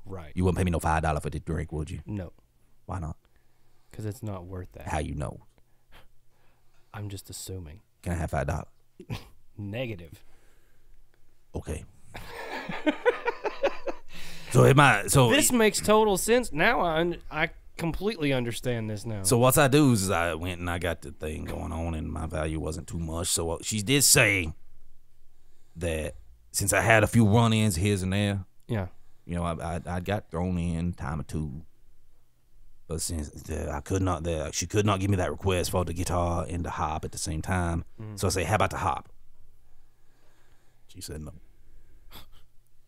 Right. You wouldn't pay me no $5 for this drink, would you? No. Why not? Because it's not worth that. How you know? I'm just assuming. Can I have $5? Negative. Okay. So This makes total sense. Now I completely understand this now. So what I do is I went and I got the thing going on, and my value wasn't too much. So she did say that since I had a few run-ins here and there, yeah, you know, I got thrown in time or two. But since she could not give me that request for the guitar and the hop at the same time. So I say, how about the hop? She said no.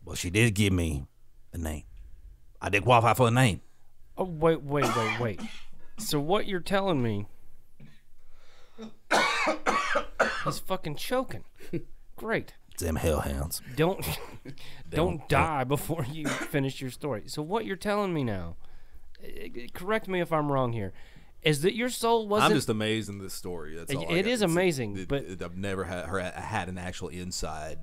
But she did give me the name. I did qualify for a name. Oh, wait. So what you're telling me is fucking choking. Great. Them hellhounds. Don't die before you finish your story. So what you're telling me now, correct me if I'm wrong here, is that your soul wasn't... I'm just amazed in this story. That's all. It is amazing, but... I've never had an actual inside.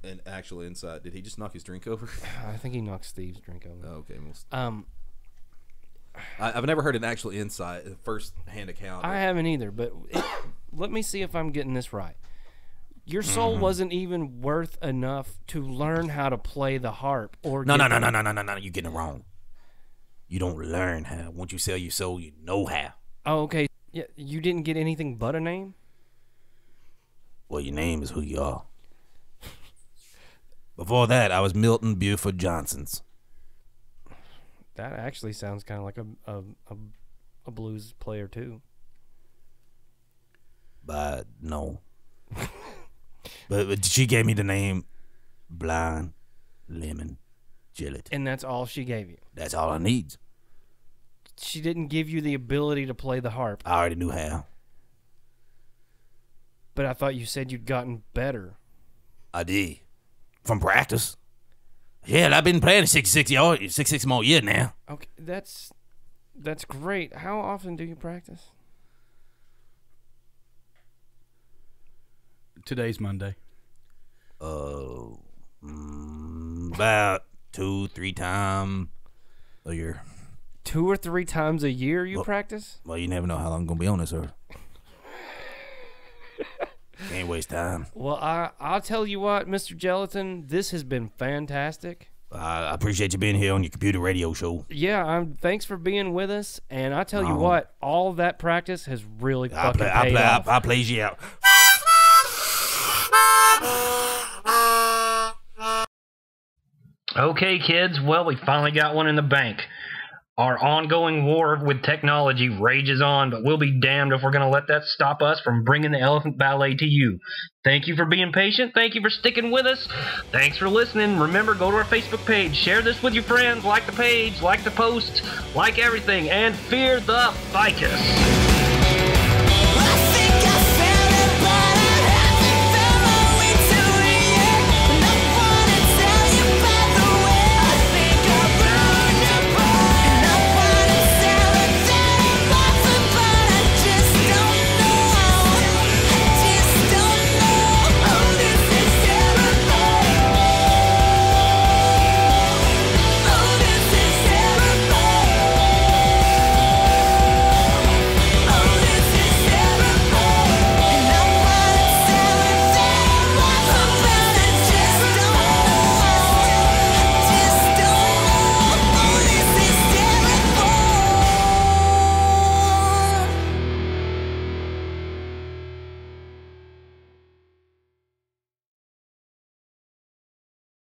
Did he just knock his drink over? I think he knocked Steve's drink over. Oh, okay. Well, I've never heard an actual inside, first-hand account. I haven't either, but let me see if I'm getting this right. Your soul wasn't even worth enough to learn how to play the harp, or No. You're getting it wrong. You don't learn how. Once you sell your soul, you know how. Oh, okay. Yeah, you didn't get anything but a name? Well, your name is who you are. Before that, I was Milton Buford Johnson's. That actually sounds kind of like a blues player too. But no. but she gave me the name Blind Lemon Gelatin. And that's all she gave you? That's all I need. She didn't give you the ability to play the harp? I already knew how. But I thought you said you'd gotten better. I did. From practice. Yeah, I've been playing 6 more years now. Okay, that's great. How often do you practice? Today's Monday. About 2-3 times a year. 2 or 3 times a year you practice? Well, you never know how long I'm going to be on this earth. Can't waste time. Well, I'll tell you what, Mr. Gelatin, this has been fantastic. I appreciate you being here on your computer radio show. Yeah, thanks for being with us. And I tell you what, all that practice has really fucking paid off. I plays you out. Okay, kids. Well, we finally got one in the bank. Our ongoing war with technology rages on, but we'll be damned if we're going to let that stop us from bringing the Elephant Ballet to you. Thank you for being patient. Thank you for sticking with us. Thanks for listening. Remember, go to our Facebook page. Share this with your friends. Like the page. Like the post. Like everything. And fear the ficus.